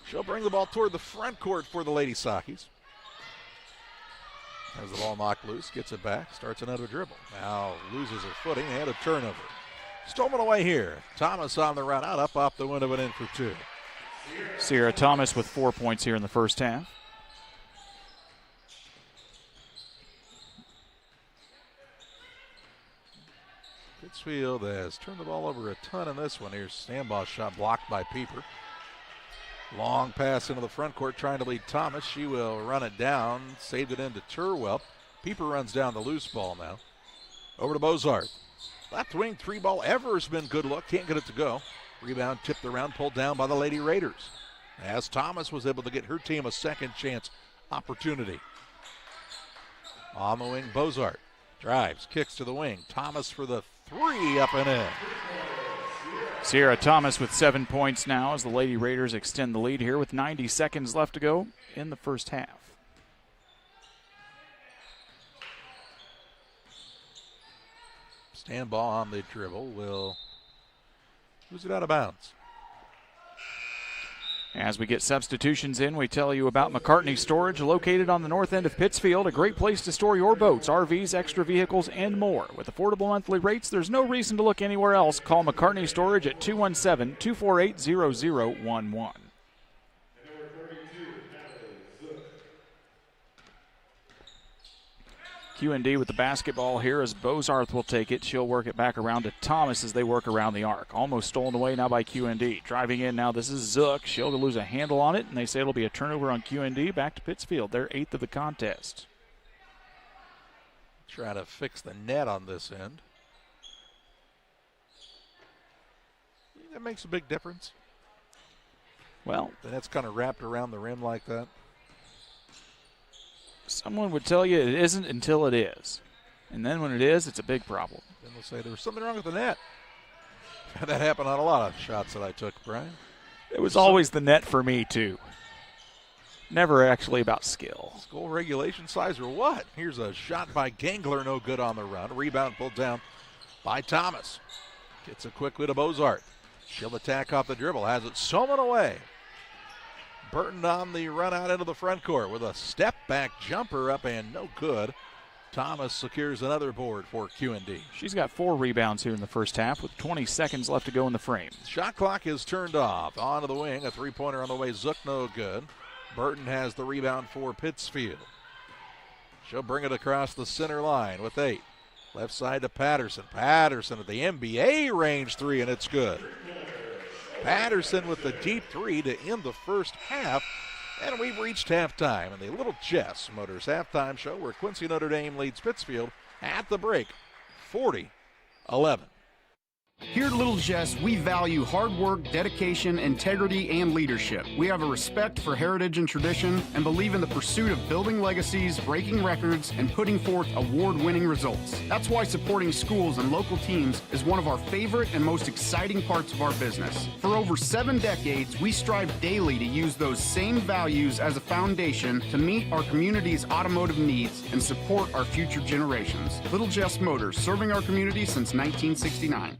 She'll bring the ball toward the front court for the Lady Sockies. Has the ball knocked loose, gets it back, starts another dribble. Now loses her footing and a turnover. Stolen away here. Thomas on the run out, up off the window and in for two. Sierra Thomas with 4 points here in the first half. Pittsfield has turned the ball over a ton in this one. Here's Stambaugh's shot blocked by Pieper. Long pass into the front court trying to lead Thomas. She will run it down, saved it into Turwell. Pieper runs down the loose ball now. Over to Bozard. Left wing three ball. Eversman good look, can't get it to go. Rebound tipped around, pulled down by the Lady Raiders. As Thomas was able to get her team a second chance opportunity. On the wing, Bozard drives, kicks to the wing. Thomas for the three, up and in. Sierra Thomas with 7 points now as the Lady Raiders extend the lead here with 90 seconds left to go in the first half. Stand ball on the dribble will lose it out of bounds. As we get substitutions in, we tell you about McCartney Storage, located on the north end of Pittsfield, a great place to store your boats, RVs, extra vehicles, and more. With affordable monthly rates, there's no reason to look anywhere else. Call McCartney Storage at 217-248-0011. QND with the basketball here as Bozarth will take it. She'll work it back around to Thomas as they work around the arc. Almost stolen away now by QND. Driving in now, this is Zook. She'll lose a handle on it, and they say it'll be a turnover on QND. Back to Pittsfield, their 8th of the contest. Try to fix the net on this end. That makes a big difference. Well, the net's kind of wrapped around the rim like that. Someone would tell you it isn't until it is. And then when it is, it's a big problem. Then they'll say there was something wrong with the net. That happened on a lot of shots that I took, Brian. It was always the net for me, too. Never actually about skill. Goal regulation size or what? Here's a shot by Gangler, no good on the run. Rebound pulled down by Thomas. Gets it quickly to Bozart. She'll attack off the dribble, has it stolen away. Burton on the run out into the front court with a step-back jumper up and no good. Thomas secures another board for QND. She's got 4 rebounds here in the first half with 20 seconds left to go in the frame. Shot clock is turned off. Onto the wing, a three-pointer on the way. Zook no good. Burton has the rebound for Pittsfield. She'll bring it across the center line with 8. Left side to Patterson. Patterson at the NBA range 3, and it's good. Patterson with the deep 3 to end the first half. And we've reached halftime in the Little Jess Motors halftime show where Quincy Notre Dame leads Pittsfield at the break 40-11. Here at Little Jess, we value hard work, dedication, integrity, and leadership. We have a respect for heritage and tradition and believe in the pursuit of building legacies, breaking records, and putting forth award-winning results. That's why supporting schools and local teams is one of our favorite and most exciting parts of our business. For over 7 decades, we strive daily to use those same values as a foundation to meet our community's automotive needs and support our future generations. Little Jess Motors, serving our community since 1969.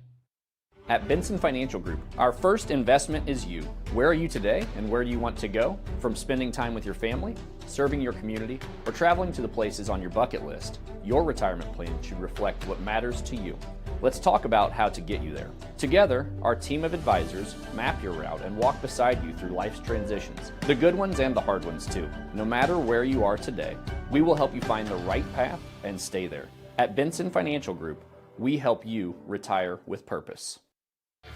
At Benson Financial Group, our first investment is you. Where are you today and where do you want to go? From spending time with your family, serving your community, or traveling to the places on your bucket list, your retirement plan should reflect what matters to you. Let's talk about how to get you there. Together, our team of advisors map your route and walk beside you through life's transitions, the good ones and the hard ones too. No matter where you are today, we will help you find the right path and stay there. At Benson Financial Group, we help you retire with purpose.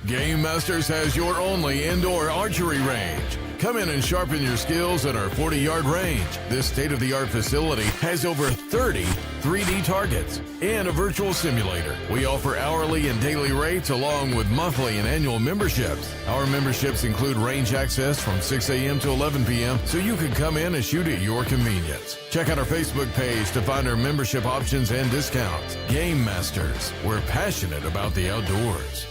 Game Masters has your only indoor archery range. Come in and sharpen your skills at our 40-yard range. This state-of-the-art facility has over 30 3D targets and a virtual simulator. We offer hourly and daily rates along with monthly and annual memberships. Our memberships include range access from 6 a.m. to 11 p.m. so you can come in and shoot at your convenience. Check out our Facebook page to find our membership options and discounts. Game Masters, we're passionate about the outdoors.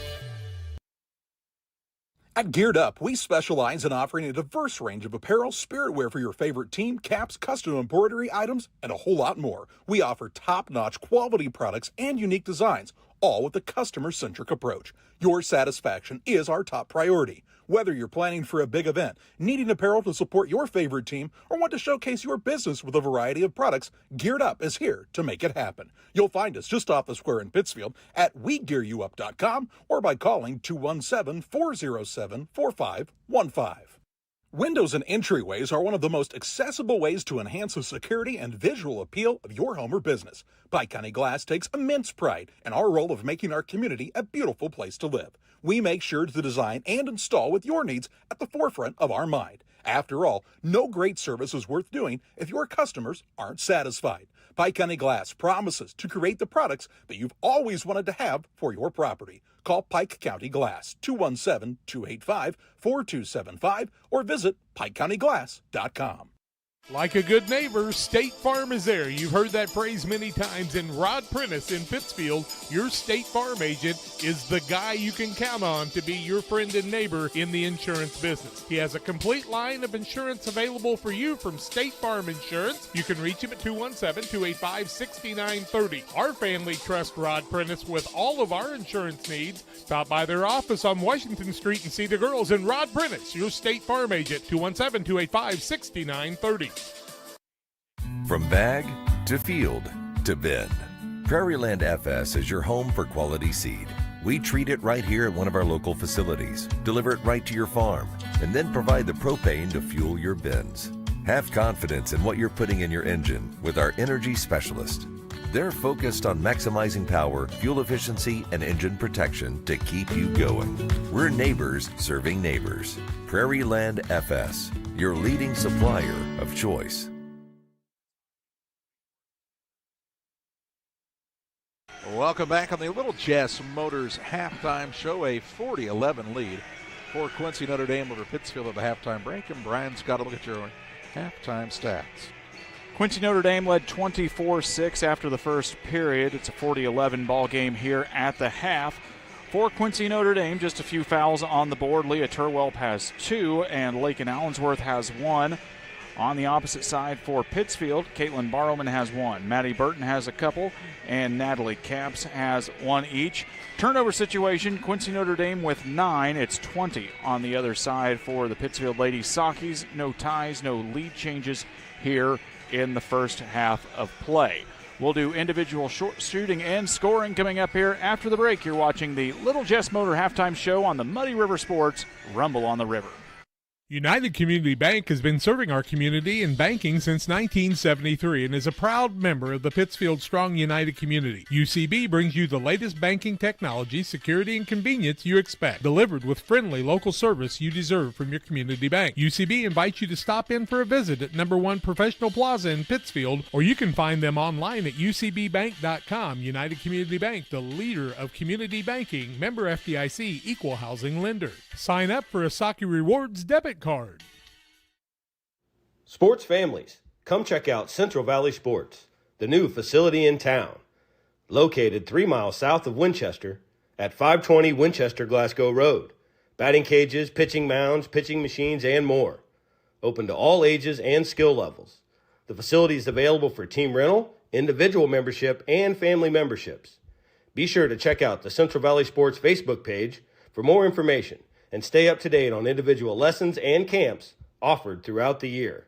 At Geared Up, we specialize in offering a diverse range of apparel, spirit wear for your favorite team, caps, custom embroidery items, and a whole lot more. We offer top-notch quality products and unique designs, all with a customer-centric approach. Your satisfaction is our top priority. Whether you're planning for a big event, needing apparel to support your favorite team, or want to showcase your business with a variety of products, Geared Up is here to make it happen. You'll find us just off the square in Pittsfield at WeGearYouUp.com or by calling 217-407-4515. Windows and entryways are one of the most accessible ways to enhance the security and visual appeal of your home or business. Pike County Glass takes immense pride in our role of making our community a beautiful place to live. We make sure to design and install with your needs at the forefront of our mind. After all, no great service is worth doing if your customers aren't satisfied. Pike County Glass promises to create the products that you've always wanted to have for your property. Call Pike County Glass, 217-285-4275, or visit PikeCountyGlass.com. Like a good neighbor, State Farm is there. You've heard that phrase many times, and Rod Prentice in Pittsfield, your State Farm agent, is the guy you can count on to be your friend and neighbor in the insurance business. He has a complete line of insurance available for you from State Farm Insurance. You can reach him at 217-285-6930. Our family trusts Rod Prentice with all of our insurance needs. Stop by their office on Washington Street and see the girls. And Rod Prentice, your State Farm agent, 217-285-6930. From bag to field to bin, Prairieland FS is your home for quality seed. We treat it right here at one of our local facilities, deliver it right to your farm, and then provide the propane to fuel your bins. Have confidence in what you're putting in your engine with our energy specialist. They're focused on maximizing power, fuel efficiency, and engine protection to keep you going. We're neighbors serving neighbors. Prairieland FS, your leading supplier of choice. Welcome back on the Little Jess Motors halftime show, a 40-11 lead for Quincy Notre Dame over Pittsfield at the halftime break. And Brian's got to look at your halftime stats. Quincy Notre Dame led 24-6 after the first period. It's a 40-11 ball game here at the half. For Quincy Notre Dame, just a few fouls on the board. Leah Turwelp has 2, and Lakin Allensworth has 1. On the opposite side for Pittsfield, Caitlin Barrowman has 1. Maddie Burton has a couple, and Natalie Capps has 1 each. Turnover situation, Quincy Notre Dame with 9. It's 20 on the other side for the Pittsfield Lady Sockies. No ties, no lead changes here in the first half of play. We'll do individual short shooting and scoring coming up here after the break. You're watching the Little Jess Motor halftime show on the Muddy River Sports Rumble on the River. United Community Bank has been serving our community in banking since 1973 and is a proud member of the Pittsfield Strong United community. UCB brings you the latest banking technology, security, and convenience you expect, delivered with friendly local service you deserve from your community bank. UCB invites you to stop in for a visit at number 1 Professional Plaza in Pittsfield, or you can find them online at ucbbank.com. United Community Bank, the leader of community banking, member FDIC, equal housing lender. Sign up for a Saki Rewards debit card. Sports families, come check out Central Valley Sports, the new facility in town. Located 3 miles south of Winchester at 520 Winchester Glasgow Road. Batting cages, pitching mounds, pitching machines, and more. Open to all ages and skill levels. The facility is available for team rental, individual membership, and family memberships. Be sure to check out the Central Valley Sports Facebook page for more information and stay up to date on individual lessons and camps offered throughout the year.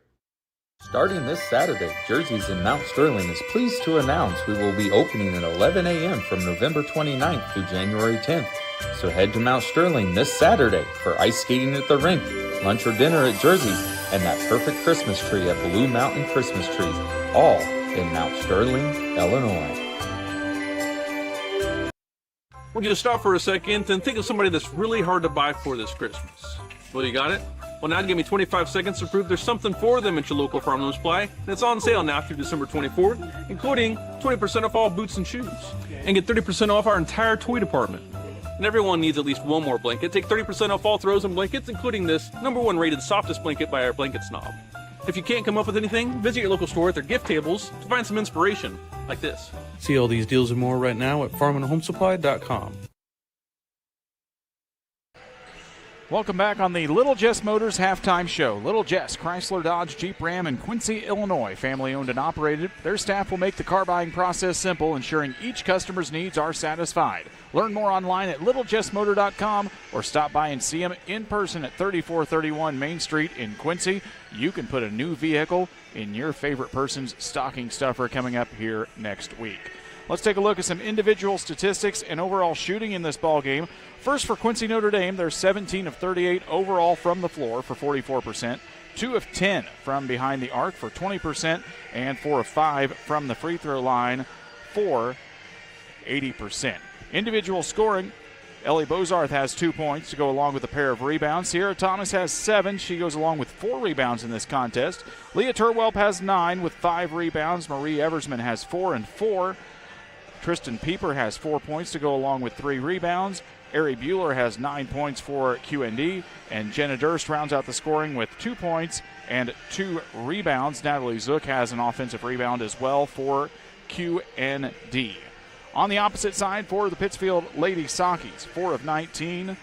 Starting this Saturday, Jersey's in Mount Sterling is pleased to announce we will be opening at 11 a.m. from November 29th through January 10th. So head to Mount Sterling this Saturday for ice skating at the rink, lunch or dinner at Jersey's, and that perfect Christmas tree at Blue Mountain Christmas Trees, all in Mount Sterling, Illinois. I want you to stop for a second and think of somebody that's really hard to buy for this Christmas. Well, you got it? Well, now give me 25 seconds to prove there's something for them at your local farm and supply. And it's on sale now through December 24th, including 20% off all boots and shoes. And get 30% off our entire toy department. And everyone needs at least one more blanket. Take 30% off all throws and blankets, including this #1 rated softest blanket by our blanket snob. If you can't come up with anything, visit your local store at their gift tables to find some inspiration, like this. See all these deals and more right now at farmandhomesupply.com. Welcome back on the Little Jess Motors halftime show. Little Jess, Chrysler, Dodge, Jeep, Ram, and Quincy, Illinois. Family owned and operated. Their staff will make the car buying process simple, ensuring each customer's needs are satisfied. Learn more online at littlejessmotor.com or stop by and see them in person at 3431 Main Street in Quincy. You can put a new vehicle in your favorite person's stocking stuffer coming up here next week. Let's take a look at some individual statistics and overall shooting in this ball game. First for Quincy Notre Dame, they're 17 of 38 overall from the floor for 44%, 2 of 10 from behind the arc for 20%, and 4 of 5 from the free throw line for 80%. Individual scoring, Ellie Bozarth has 2 points to go along with a pair of rebounds. Sierra Thomas has 7. She goes along with 4 rebounds in this contest. Leah Turwelp has 9 with 5 rebounds. Marie Eversman has 4 and 4. Tristan Pieper has 4 points to go along with 3 rebounds. Ari Bueller has 9 points for QND, and Jenna Durst rounds out the scoring with 2 points and 2 rebounds. Natalie Zook has an offensive rebound as well for QND. On the opposite side for the Pittsfield Lady Sockies, 4 of 19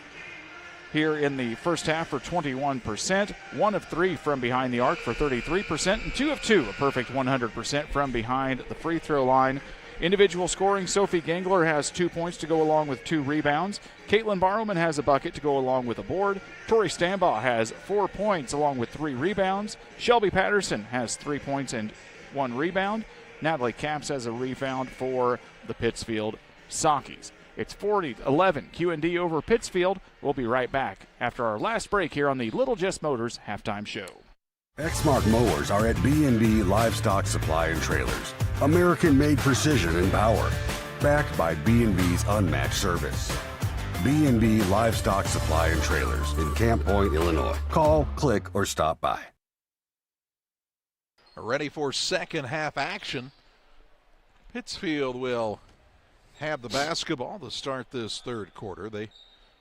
here in the first half for 21%, 1 of 3 from behind the arc for 33%, and 2 of 2, a perfect 100% from behind the free throw line. Individual scoring, Sophie Gangler has 2 points to go along with 2 rebounds. Caitlin Barrowman has a bucket to go along with a board. Tori Stambaugh has 4 points along with 3 rebounds. Shelby Patterson has 3 points and 1 rebound. Natalie Capps has a rebound for the Pittsfield Sockies. It's 40-11, QND over Pittsfield. We'll be right back after our last break here on the Little Jess Motors Halftime Show. Exmark mowers are at B&B Livestock Supply and Trailers. American-made precision and power. Backed by B&B's unmatched service. B&B Livestock Supply and Trailers in Camp Point, Illinois. Call, click, or stop by. Ready for second half action. Pittsfield will have the basketball to start this third quarter. They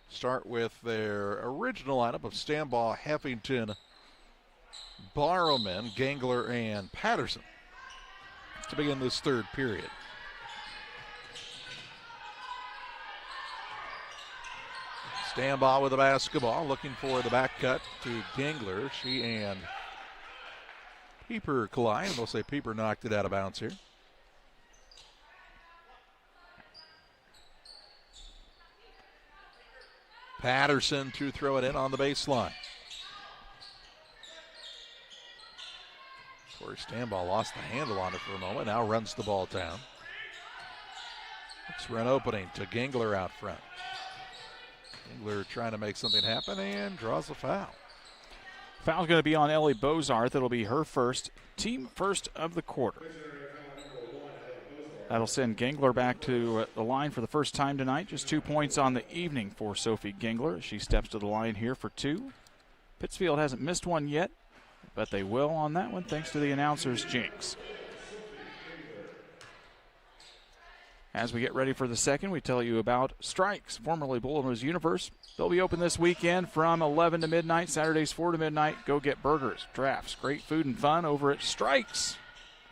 start with their original lineup of Stambaugh, Heffington, Barrowman, Gangler, and Patterson to begin this third period. Stambaugh with the basketball, looking for the back cut to Gangler. She and Pieper collide. We'll say Pieper knocked it out of bounds here. Patterson to throw it in on the baseline. Corey Stambaugh lost the handle on it for a moment. Now runs the ball down. Looks for an opening to Gangler out front. Gangler trying to make something happen and draws a foul. Foul's going to be on Ellie Bozarth. It'll be her first, team first of the quarter. That'll send Gangler back to the line for the first time tonight. Just 2 points on the evening for Sophie Gangler. She steps to the line here for 2. Pittsfield hasn't missed one yet, but they will on that one thanks to the announcer's jinx. As we get ready for the second, we tell you about Strikes, formerly Bullnose Universe. They'll be open this weekend from 11 to midnight, Saturdays 4 to midnight. Go get burgers, drafts, great food and fun over at Strikes.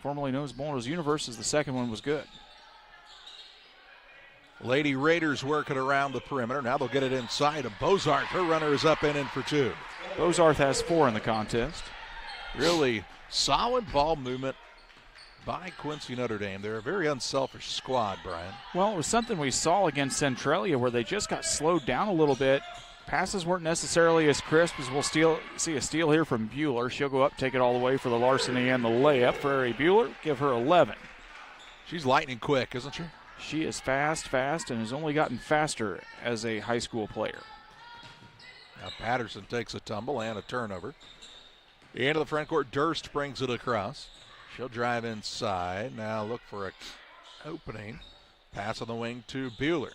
Formerly known as Bullnose Universe, as the second one was good. Lady Raiders working around the perimeter. Now they'll get it inside of Bozarth. Her runner is up and in for 2. Bozarth has 4 in the contest. Really solid ball movement by Quincy Notre Dame. They're a very unselfish squad, Brian. Well, it was something we saw against Centralia where they just got slowed down a little bit. Passes weren't necessarily as crisp as we'll see a steal here from Bueller. She'll go up, take it all the way for the larceny and the layup for Ari Bueller. Give her 11. She's lightning quick, isn't she? She is fast, and has only gotten faster as a high school player. Now Patterson takes a tumble and a turnover. The end of the front court, Durst brings it across. She'll drive inside. Now look for an opening. Pass on the wing to Bueller.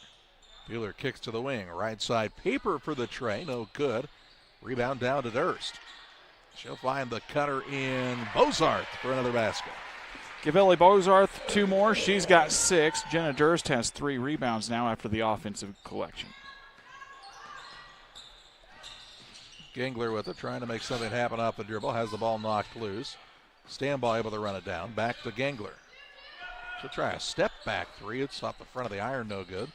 Bueller kicks to the wing. Right side, Pieper for the tray. No good. Rebound down to Durst. She'll find the cutter in Bozarth for another basket. Give Ellie Bozarth 2 more. She's got 6. Jenna Durst has 3 rebounds now after the offensive collection. Gangler with it, trying to make something happen off the dribble. Has the ball knocked loose. Stambaugh able to run it down. Back to Gangler. She'll try a step back 3. It's off the front of the iron, no good.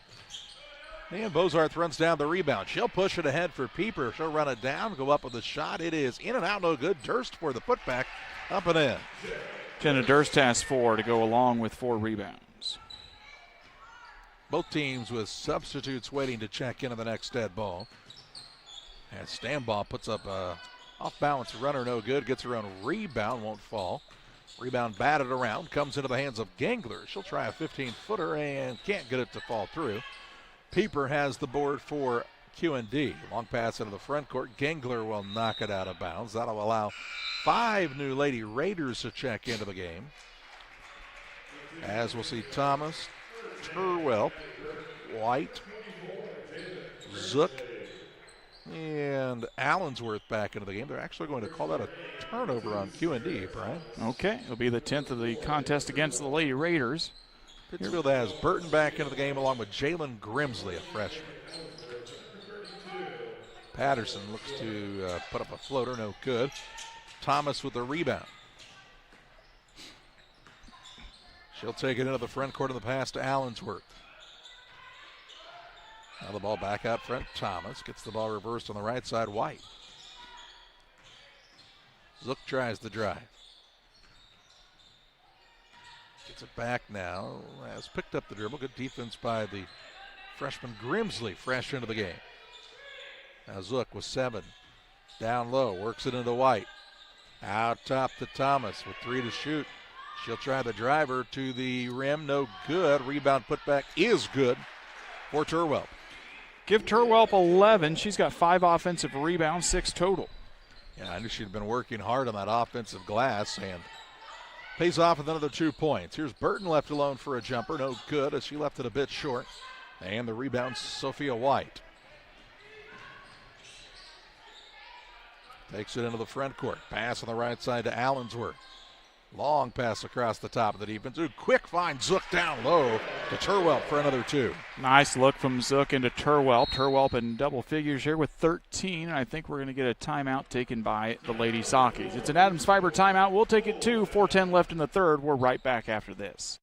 And Bozarth runs down the rebound. She'll push it ahead for Pieper. She'll run it down, go up with a shot. It is in and out, no good. Durst for the putback, up and in. Jenna Durst has 4 to go along with 4 rebounds. Both teams with substitutes waiting to check into the next dead ball. As Stambaugh puts up a off-balance runner, no good. Gets her own rebound, won't fall. Rebound batted around, comes into the hands of Gangler. She'll try a 15-footer and can't get it to fall through. Pieper has the board for QND. Long pass into the front court. Gangler will knock it out of bounds. That'll allow 5 new Lady Raiders to check into the game. As we'll see Thomas, Turwell, White, Zook, and Allensworth back into the game. They're actually going to call that a turnover on QND, Brian. Okay, it'll be the 10th of the contest against the Lady Raiders. Pittsfield has Burton back into the game along with Jalen Grimsley, a freshman. Patterson looks to put up a floater, no good. Thomas with the rebound. She'll take it into the front court of the pass to Allensworth. Now the ball back out front. Thomas gets the ball reversed on the right side. White. Zook tries the drive. Gets it back now. Has picked up the dribble. Good defense by the freshman Grimsley, fresh into the game. Now Zook with 7. Down low. Works it into White. Out top to Thomas with 3 to shoot. She'll try the driver to the rim. No good. Rebound putback is good for Turwelp. Give Turwelp 11. She's got 5 offensive rebounds, 6 total. Yeah, I knew she'd been working hard on that offensive glass and pays off with another 2 points. Here's Burton left alone for a jumper. No good as she left it a bit short. And the rebound, Sophia White. Takes it into the front court. Pass on the right side to Allensworth. Long pass across the top of the defense. Ooh, quick find. Zook down low to Turwelp for another 2. Nice look from Zook into Turwelp. Turwelp in double figures here with 13. I think we're going to get a timeout taken by the Lady Sockies. It's an Adams Fiber timeout. We'll take it 2. 4:10 left in the third. We're right back after this.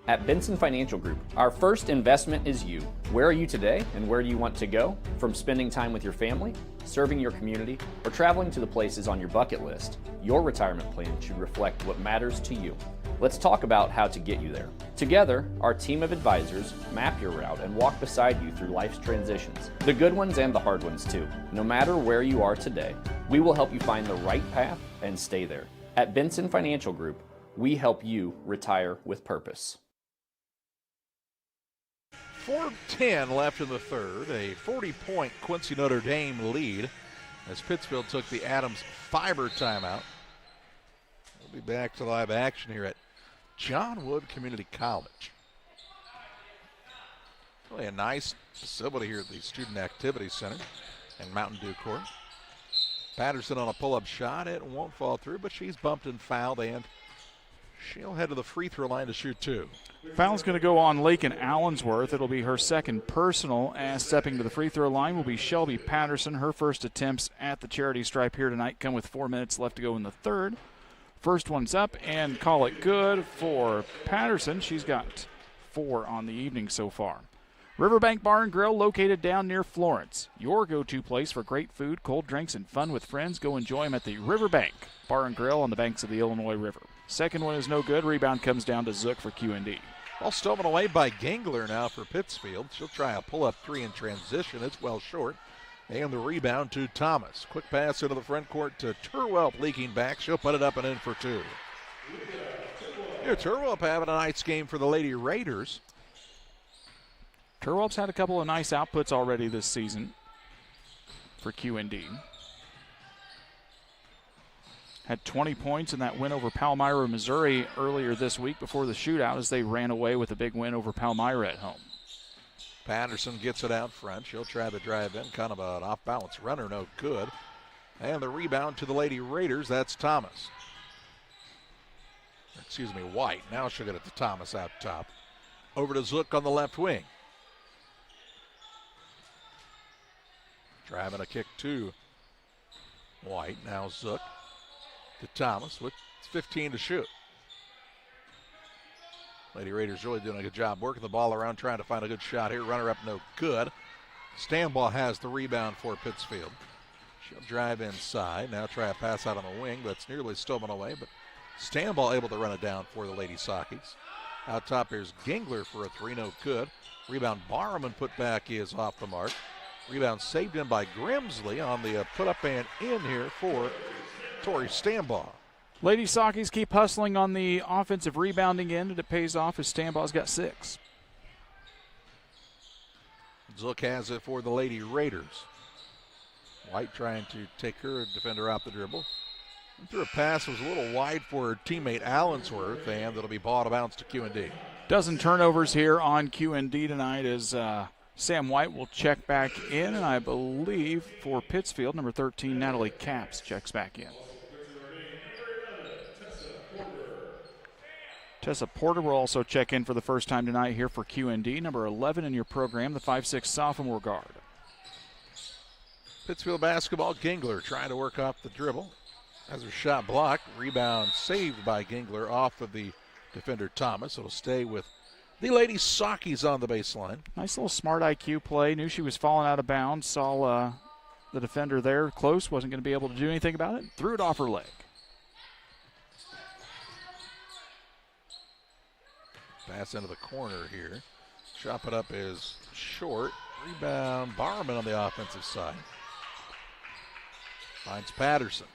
At Benson Financial Group, our first investment is you. Where are you today and where do you want to go? From spending time with your family, serving your community, or traveling to the places on your bucket list, your retirement plan should reflect what matters to you. Let's talk about how to get you there. Together, our team of advisors map your route and walk beside you through life's transitions, the good ones and the hard ones too. No matter where you are today, we will help you find the right path and stay there. At Benson Financial Group, we help you retire with purpose. 4:10 left in the third. A 40-point Quincy Notre Dame lead as Pittsfield took the Adams Fiber timeout. We'll be back to live action here at John Wood Community College. Really a nice facility here at the Student Activity Center and Mountain Dew Court. Patterson on a pull-up shot. It won't fall through, but she's bumped and fouled, and she'll head to the free throw line to shoot 2. Foul's going to go on Lakin Allensworth. It'll be her second personal, as stepping to the free throw line will be Shelby Patterson. Her first attempts at the charity stripe here tonight come with 4 minutes left to go in the third. First one's up and call it good for Patterson. She's got 4 on the evening so far. Riverbank Bar and Grill, located down near Florence. Your go-to place for great food, cold drinks, and fun with friends. Go enjoy them at the Riverbank Bar and Grill on the banks of the Illinois River. Second one is no good. Rebound comes down to Zook for QND. Ball stolen away by Gangler now for Pittsfield. She'll try a pull-up 3 in transition. It's well short. And the rebound to Thomas. Quick pass into the front court to Turwelp, leaking back. She'll put it up and in for 2. Here, Turwelp having a nice game for the Lady Raiders. Turwelp's had a couple of nice outputs already this season for QND. Had 20 points in that win over Palmyra, Missouri earlier this week before the shootout as they ran away with a big win over Palmyra at home. Patterson gets it out front. She'll try the drive in. Kind of an off-balance runner, no good. And the rebound to the Lady Raiders. That's Thomas. Excuse me, White. Now she'll get it to Thomas out top. Over to Zook on the left wing. Driving a kick to White. Now Zook to Thomas with 15 to shoot. Lady Raiders really doing a good job working the ball around, trying to find a good shot here. Runner up, no good. Stanbaugh has the rebound for Pittsfield. She'll drive inside. Now try a pass out on the wing, but it's nearly stolen away. But Stanbaugh able to run it down for the Lady Sockies. Out top, here's Gingler for a 3, no good. Rebound Barman put back is off the mark. Rebound saved in by Grimsley on the put up and in here for Tori Stambaugh. Lady Sockies keep hustling on the offensive rebounding end, and it pays off as Stambaugh's got 6. Zook has it for the Lady Raiders. White trying to take her defender off the dribble. And threw a pass that was a little wide for her teammate Allensworth, and that'll be ball out of bounds to QND. Dozen turnovers here on QND tonight as Sam White will check back in, and I believe for Pittsfield, number 13, Natalie Capps checks back in. Tessa Porter will also check in for the first time tonight here for QND, number 11 in your program, the 5'6" sophomore guard. Pittsfield basketball, Gingler trying to work off the dribble. Has her shot blocked. Rebound saved by Gingler off of the defender Thomas. It'll stay with the Lady Sockies on the baseline. Nice little smart IQ play. Knew she was falling out of bounds. Saw the defender there close. Wasn't going to be able to do anything about it. Threw it off her leg. Pass into the corner here. Shot put up is short. Rebound, Barman on the offensive side. Finds Patterson.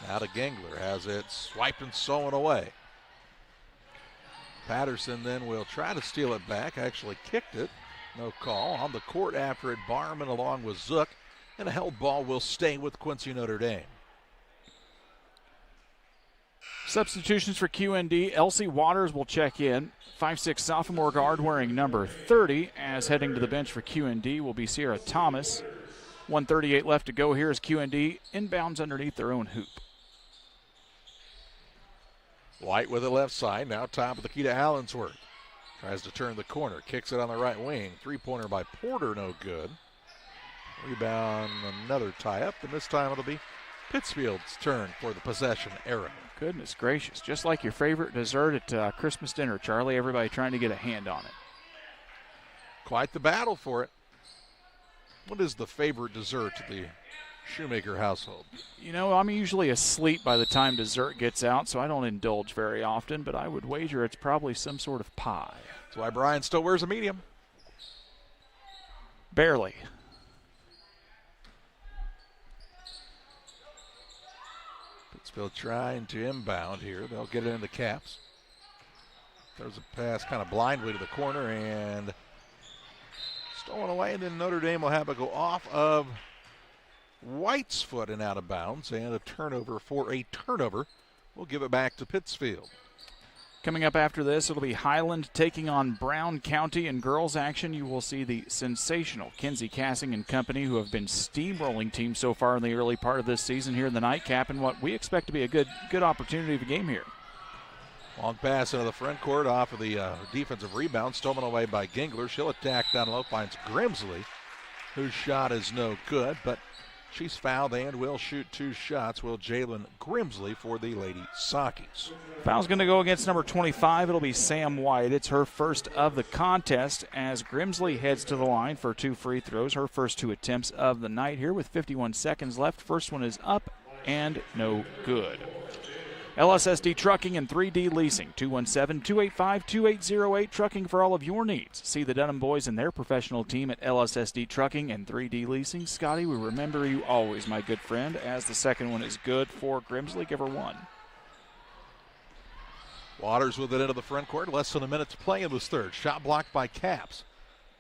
Now to Gingler. Has it swiped and sewn away. Patterson then will try to steal it back. Actually kicked it. No call. On the court after it, Barman along with Zook. And a held ball will stay with Quincy Notre Dame. Substitutions for QND. Elsie Waters will check in. 5'6" sophomore guard wearing number 30. As heading to the bench for QND will be Sierra Thomas. 1:38 left to go here as QND inbounds underneath their own hoop. White with the left side. Now top of the key to Allensworth. Tries to turn the corner. Kicks it on the right wing. Three-pointer by Porter, no good. Rebound, another tie-up. And this time it'll be Pittsfield's turn for the possession arrow. Goodness gracious. Just like your favorite dessert at Christmas dinner, Charlie. Everybody trying to get a hand on it. Quite the battle for it. What is the favorite dessert to the Shoemaker household? You know, I'm usually asleep by the time dessert gets out, so I don't indulge very often, but I would wager it's probably some sort of pie. That's why Brian still wears a medium. Barely. Pittsfield trying to inbound here. They'll get it into Caps. There's a pass kind of blindly to the corner and stolen away, and then Notre Dame will have it go off of White's foot and out of bounds, and a turnover for a turnover. We'll give it back to Pittsfield. Coming up after this, it'll be Highland taking on Brown County. In girls action, you will see the sensational Kinsey Cassing and company, who have been steamrolling teams so far in the early part of this season here in the nightcap, and what we expect to be a good opportunity of a game here. Long pass into the front court off of the defensive rebound, stolen away by Gingler. She'll attack down low, finds Grimsley, whose shot is no good, but she's fouled and will shoot 2 shots. Will Jalen Grimsley for the Lady Sockies. Foul's going to go against number 25. It'll be Sam White. It's her first of the contest as Grimsley heads to the line for 2 free throws. Her first 2 attempts of the night here with 51 seconds left. First one is up and no good. LSSD Trucking and 3D Leasing, 217-285-2808, trucking for all of your needs. See the Dunham boys and their professional team at LSSD Trucking and 3D Leasing. Scotty, we remember you always, my good friend, as the second one is good for Grimsley. Give her 1. Waters with it into the front court. Less than a minute to play in this third. Shot blocked by Caps.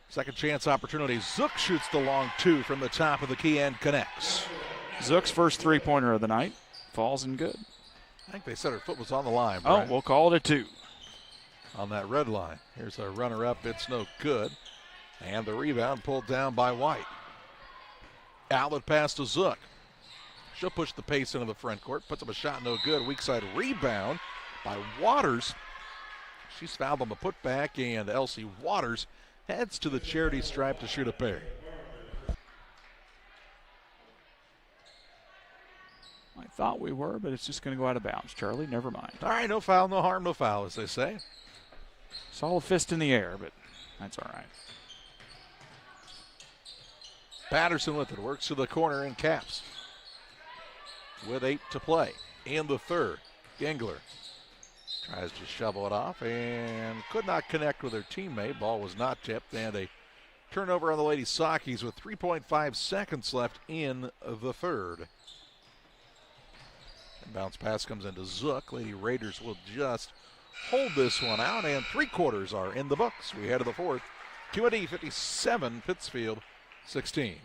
Second chance opportunity. Zook shoots the long 2 from the top of the key and connects. Zook's first 3-pointer of the night. Falls in good. I think they said her foot was on the line, Brian. Oh, we'll call it a 2. On that red line. Here's a runner-up. It's no good. And the rebound pulled down by White. Outlet pass to Zook. She'll push the pace into the front court. Puts up a shot, no good. Weak side rebound by Waters. She's fouled on the putback, and Elsie Waters heads to the charity stripe to shoot a pair. I thought we were, but it's just going to go out of bounds. Charlie, never mind. All right, no foul, no harm, no foul, as they say. Saw a fist in the air, but that's all right. Patterson with it, works to the corner in Caps. With 8 to play in the third. Gingler tries to shovel it off and could not connect with her teammate. Ball was not tipped, and a turnover on the Lady Sockies with 3.5 seconds left in the third. Bounce pass comes into Zook. Lady Raiders will just hold this one out, and 3/4 are in the books. We head to the fourth. QND 57, Pittsfield 16.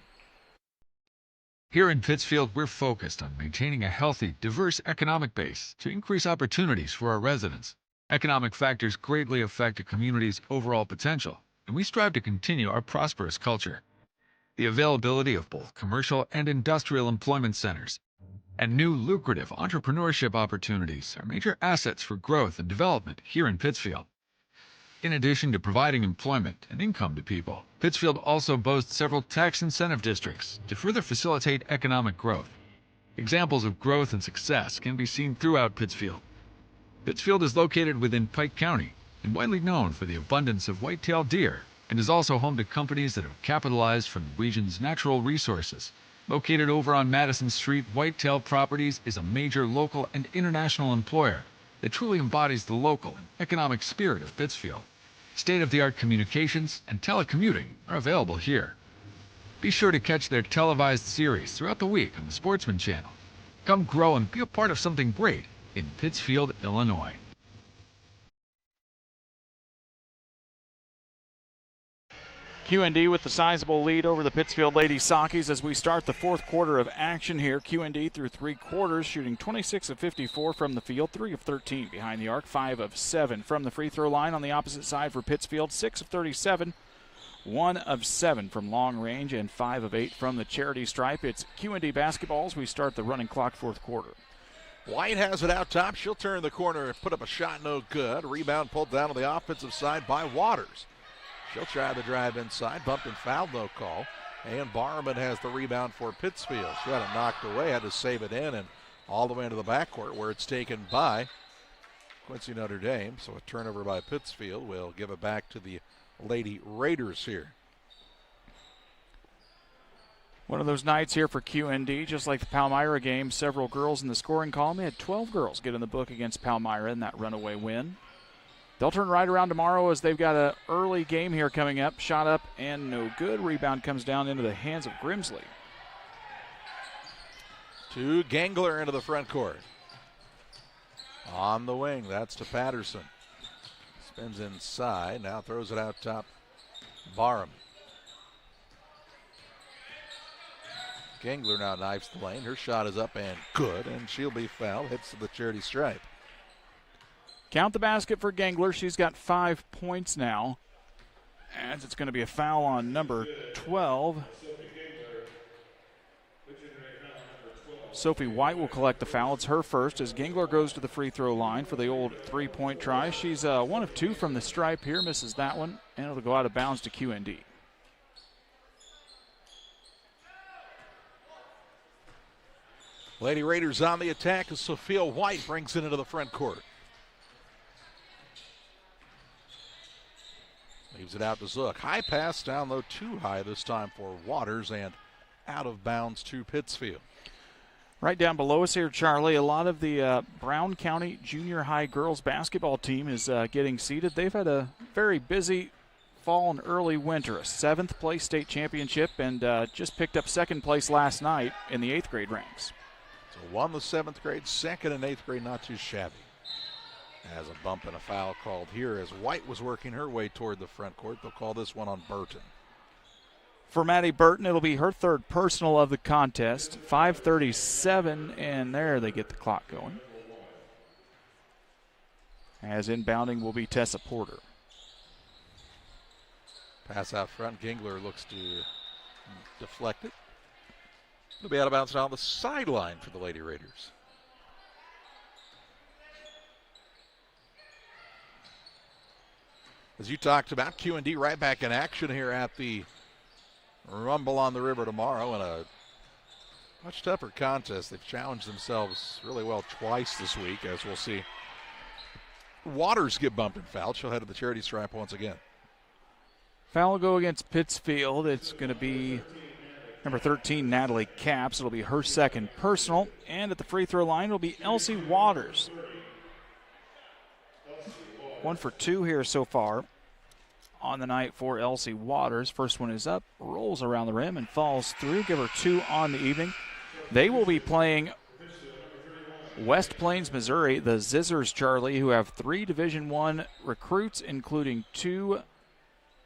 Here in Pittsfield, we're focused on maintaining a healthy, diverse economic base to increase opportunities for our residents. Economic factors greatly affect a community's overall potential, and we strive to continue our prosperous culture. The availability of both commercial and industrial employment centers and new lucrative entrepreneurship opportunities are major assets for growth and development here in Pittsfield. In addition to providing employment and income to people, Pittsfield also boasts several tax incentive districts to further facilitate economic growth. Examples of growth and success can be seen throughout Pittsfield. Pittsfield is located within Pike County and widely known for the abundance of white-tailed deer, and is also home to companies that have capitalized from the region's natural resources. Located over on Madison Street, Whitetail Properties is a major local and international employer that truly embodies the local and economic spirit of Pittsfield. State-of-the-art communications and telecommuting are available here. Be sure to catch their televised series throughout the week on the Sportsman Channel. Come grow and be a part of something great in Pittsfield, Illinois. QND with the sizable lead over the Pittsfield Lady Sockies as we start the fourth quarter of action here. QND through 3/4, shooting 26 of 54 from the field, 3 of 13 behind the arc, 5 of 7 from the free throw line. On the opposite side for Pittsfield, 6 of 37, 1 of 7 from long range, and 5 of 8 from the charity stripe. It's QND basketball as we start the running clock fourth quarter. White has it out top. She'll turn the corner and put up a shot, no good. Rebound pulled down on the offensive side by Waters. She'll try the drive inside. Bumped and fouled, no call. And Barman has the rebound for Pittsfield. She had it knocked away, had to save it in, and all the way into the backcourt where it's taken by Quincy Notre Dame. So a turnover by Pittsfield will give it back to the Lady Raiders here. One of those nights here for QND, just like the Palmyra game, several girls in the scoring column. They had 12 girls get in the book against Palmyra in that runaway win. They'll turn right around tomorrow as they've got an early game here coming up. Shot up and no good. Rebound comes down into the hands of Grimsley. To Gangler into the front court. On the wing, that's to Patterson. Spins inside, now throws it out top. Barham. Gangler now knifes the lane. Her shot is up and good, and she'll be fouled. Hits the charity stripe. Count the basket for Gangler. She's got 5 points now. As it's going to be a foul on number 12. Sophie White will collect the foul. It's her first as Gangler goes to the free throw line for the old three-point try. She's 1 of 2 from the stripe here. Misses that one, and it'll go out of bounds to QND. Lady Raiders on the attack as Sophia White brings it into the front court. Leaves it out to Zook. High pass down low, too high this time for Waters, and out of bounds to Pittsfield. Right down below us here, Charlie, a lot of the Brown County Junior High girls basketball team is getting seated. They've had a very busy fall and early winter, a 7th place state championship, and just picked up 2nd place last night in the 8th grade ranks. So won the 7th grade, 2nd and 8th grade, not too shabby. Has a bump and a foul called here as White was working her way toward the front court. They'll call this one on Burton. For Maddie Burton, it'll be her 3rd personal of the contest. 5:37, and there they get the clock going. As inbounding will be Tessa Porter. Pass out front. Gingler looks to deflect it. It'll be out of bounds down the sideline for the Lady Raiders. As you talked about, QND right back in action here at the Rumble on the River tomorrow in a much tougher contest. They've challenged themselves really well twice this week, as we'll see. Waters get bumped and fouled. She'll head to the charity stripe once again. Foul will go against Pittsfield. It's going to be number 13, Natalie Capps. It'll be her 2nd personal. And at the free throw line, it'll be Elsie Waters. 1 for 2 here so far on the night for Elsie Waters. First one is up, rolls around the rim, and falls through. Give her 2 on the evening. They will be playing West Plains, Missouri, the Zizzers, Charlie, who have 3 Division I recruits, including 2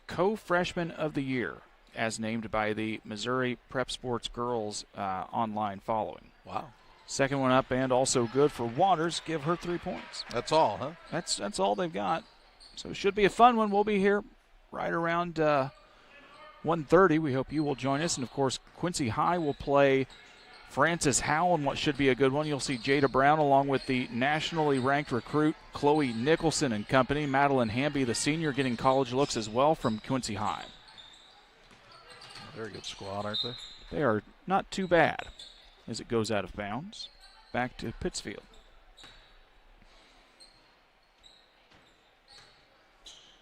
co-freshmen of the year, as named by the Missouri Prep Sports Girls online following. Wow. Second one up and also good for Waters. Give her 3 points. That's all, huh? That's all they've got. So it should be a fun one. We'll be here right around 1:30. We hope you will join us. And, of course, Quincy High will play Francis Howell in what should be a good one. You'll see Jada Brown along with the nationally ranked recruit Chloe Nicholson and company. Madeline Hamby, the senior, getting college looks as well from Quincy High. Very good squad, aren't they? They are not too bad as it goes out of bounds. Back to Pittsfield.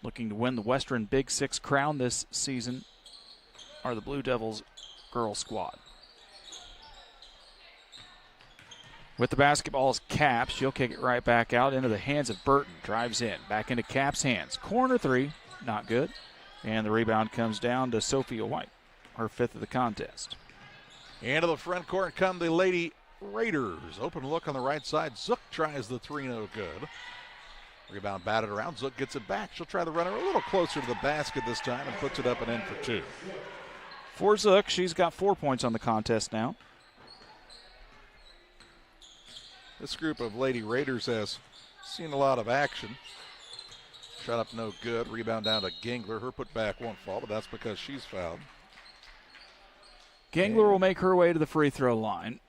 Looking to win the Western Big Six crown this season are the Blue Devils girls squad. With the basketball is Cap. She'll kick it right back out into the hands of Burton. Drives in. Back into Cap's hands. Corner 3. Not good. And the rebound comes down to Sophia White, her 5th of the contest. Into the front court come the Lady Raiders. Open look on the right side. Zook tries the 3, no good. Rebound batted around. Zook gets it back. She'll try the runner a little closer to the basket this time and puts it up and in for 2. For Zook, she's got 4 points on the contest now. This group of Lady Raiders has seen a lot of action. Shot up no good. Rebound down to Gingler. Her put back won't fall, but that's because she's fouled. Gingler will make her way to the free throw line.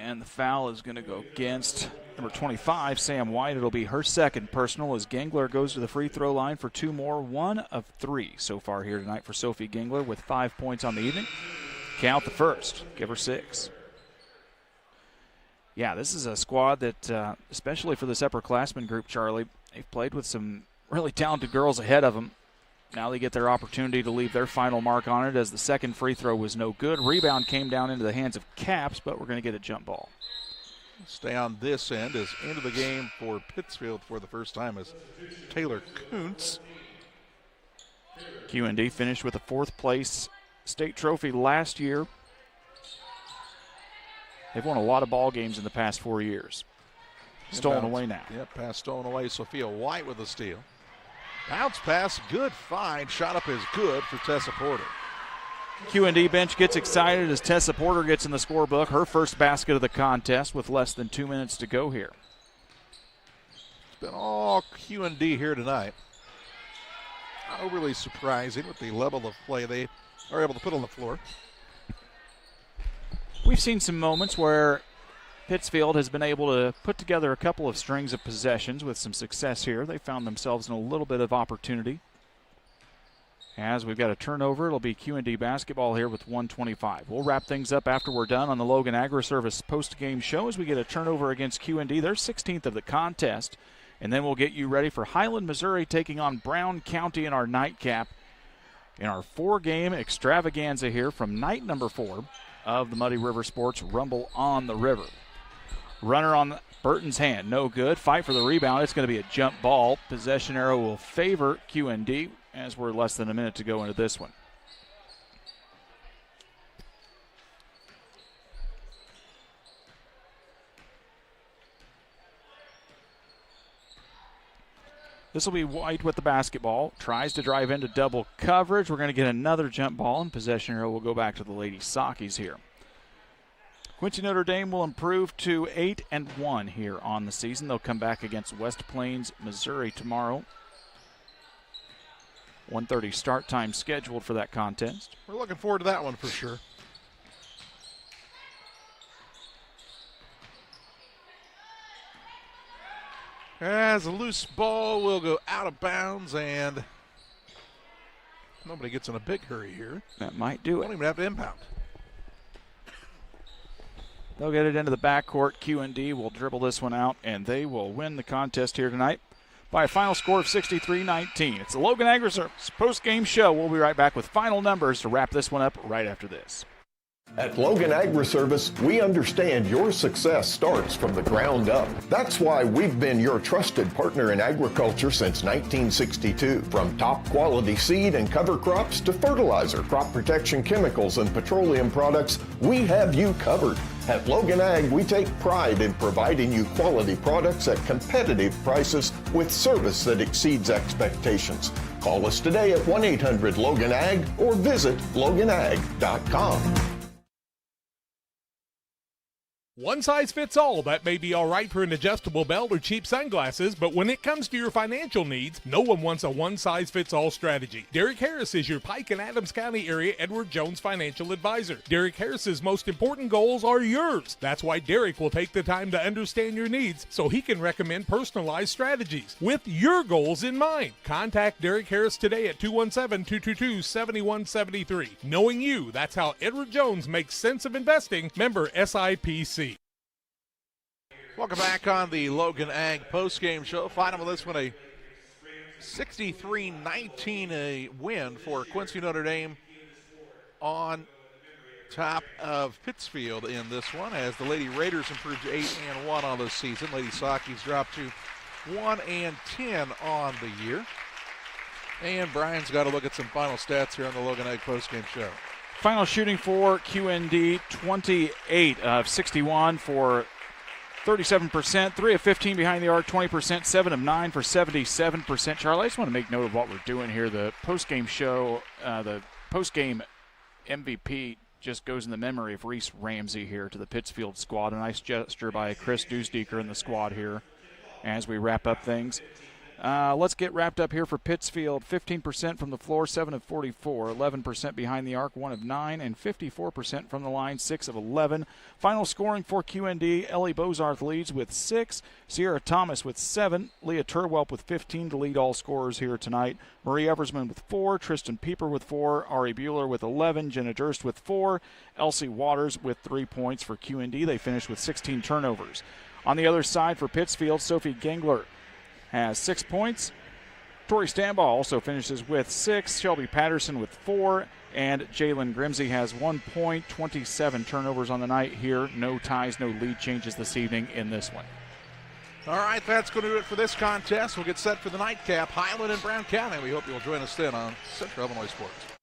And the foul is going to go against number 25, Sam White. It'll be her second personal as Gingler goes to the free throw line for 2 more. 1 of 3 so far here tonight for Sophie Gingler with 5 points on the evening. Count the first. Give her 6. Yeah, this is a squad that, especially for this upperclassmen group, Charlie, they've played with some really talented girls ahead of them. Now they get their opportunity to leave their final mark on it as the second free throw was no good. Rebound came down into the hands of Caps, but we're going to get a jump ball. Stay on this end as into the game for Pittsfield for the first time is Taylor Kuntz. QND finished with a 4th place state trophy last year. They've won a lot of ball games in the past 4 years. Stolen away now. Yep, pass stolen away. Sophia White with the steal. Bounce pass, good find. Shot up is good for Tessa Porter. QND bench gets excited as Tessa Porter gets in the scorebook. Her first basket of the contest with less than 2 minutes to go here. It's been all QND here tonight. Not overly surprising with the level of play they are able to put on the floor. We've seen some moments where Pittsfield has been able to put together a couple of strings of possessions with some success here. They found themselves in a little bit of opportunity. As we've got a turnover, it'll be QND basketball here with 1:25. We'll wrap things up after we're done on the Logan Agri-Service post-game show as we get a turnover against QND. They're 16th of the contest. And then we'll get you ready for Highland, Missouri taking on Brown County in our nightcap in our 4-game extravaganza here from night number 4 of the Muddy River Sports Rumble on the River. Runner on Burton's hand, no good. Fight for the rebound. It's going to be a jump ball. Possession arrow will favor QND as we're less than a minute to go into this one. This will be White with the basketball. Tries to drive into double coverage. We're going to get another jump ball, and possession arrow will go back to the Lady Sockies here. Quincy Notre Dame will improve to 8-1 here on the season. They'll come back against West Plains, Missouri tomorrow. 1:30 start time scheduled for that contest. We're looking forward to that one for sure. As a loose ball will go out of bounds, and nobody gets in a big hurry here. That might do it. Won't even have to impound. They'll get it into the backcourt. QND will dribble this one out, and they will win the contest here tonight by a final score of 63-19. It's the Logan Agri-Service post-game show. We'll be right back with final numbers to wrap this one up right after this. At Logan Agri-Service, we understand your success starts from the ground up. That's why we've been your trusted partner in agriculture since 1962. From top quality seed and cover crops to fertilizer, crop protection chemicals, and petroleum products, we have you covered. At Logan Ag, we take pride in providing you quality products at competitive prices with service that exceeds expectations. Call us today at 1-800-LOGAN-AG or visit loganag.com. One size fits all. That may be all right for an adjustable belt or cheap sunglasses, but when it comes to your financial needs, no one wants a one-size-fits-all strategy. Derek Harris is your Pike and Adams County area Edward Jones financial advisor. Derek Harris's most important goals are yours. That's why Derek will take the time to understand your needs so he can recommend personalized strategies with your goals in mind. Contact Derek Harris today at 217-222-7173. Knowing you, that's how Edward Jones makes sense of investing. Member SIPC. Welcome back on the Logan Ag postgame show. Final with this one, a 63-19 win for Quincy Notre Dame on top of Pittsfield in this one, as the Lady Raiders improved to 8-1 on the season. Lady Sockies dropped to 1-10 on the year. And Brian's got to look at some final stats here on the Logan Ag postgame show. Final shooting for QND, 28 of 61 for 37%, 3 of 15 behind the arc, 20%, 7 of 9 for 77%. Charlie, I just want to make note of what we're doing here. The postgame show, the postgame MVP just goes in the memory of Reese Ramsey here to the Pittsfield squad. A nice gesture by Chris Dusdeker in the squad here as we wrap up things. Let's get wrapped up here for Pittsfield. 15% from the floor, 7 of 44, 11% behind the arc, 1 of 9, and 54% from the line, 6 of 11. Final scoring for QND, Ellie Bozarth leads with 6, Sierra Thomas with 7, Leah Turwelp with 15 to lead all scorers here tonight, Marie Eversman with 4, Tristan Pieper with 4, Ari Bueller with 11, Jenna Durst with 4, Elsie Waters with 3 points for QND. They finished with 16 turnovers. On the other side for Pittsfield, Sophie Gengler has 6 points. Tori Stambaugh also finishes with 6. Shelby Patterson with 4. And Jalen Grimsey has 1 point, 27 turnovers on the night here. No ties, no lead changes this evening in this one. All right, that's going to do it for this contest. We'll get set for the nightcap. Highland and Brown County. We hope you'll join us then on Central Illinois Sports.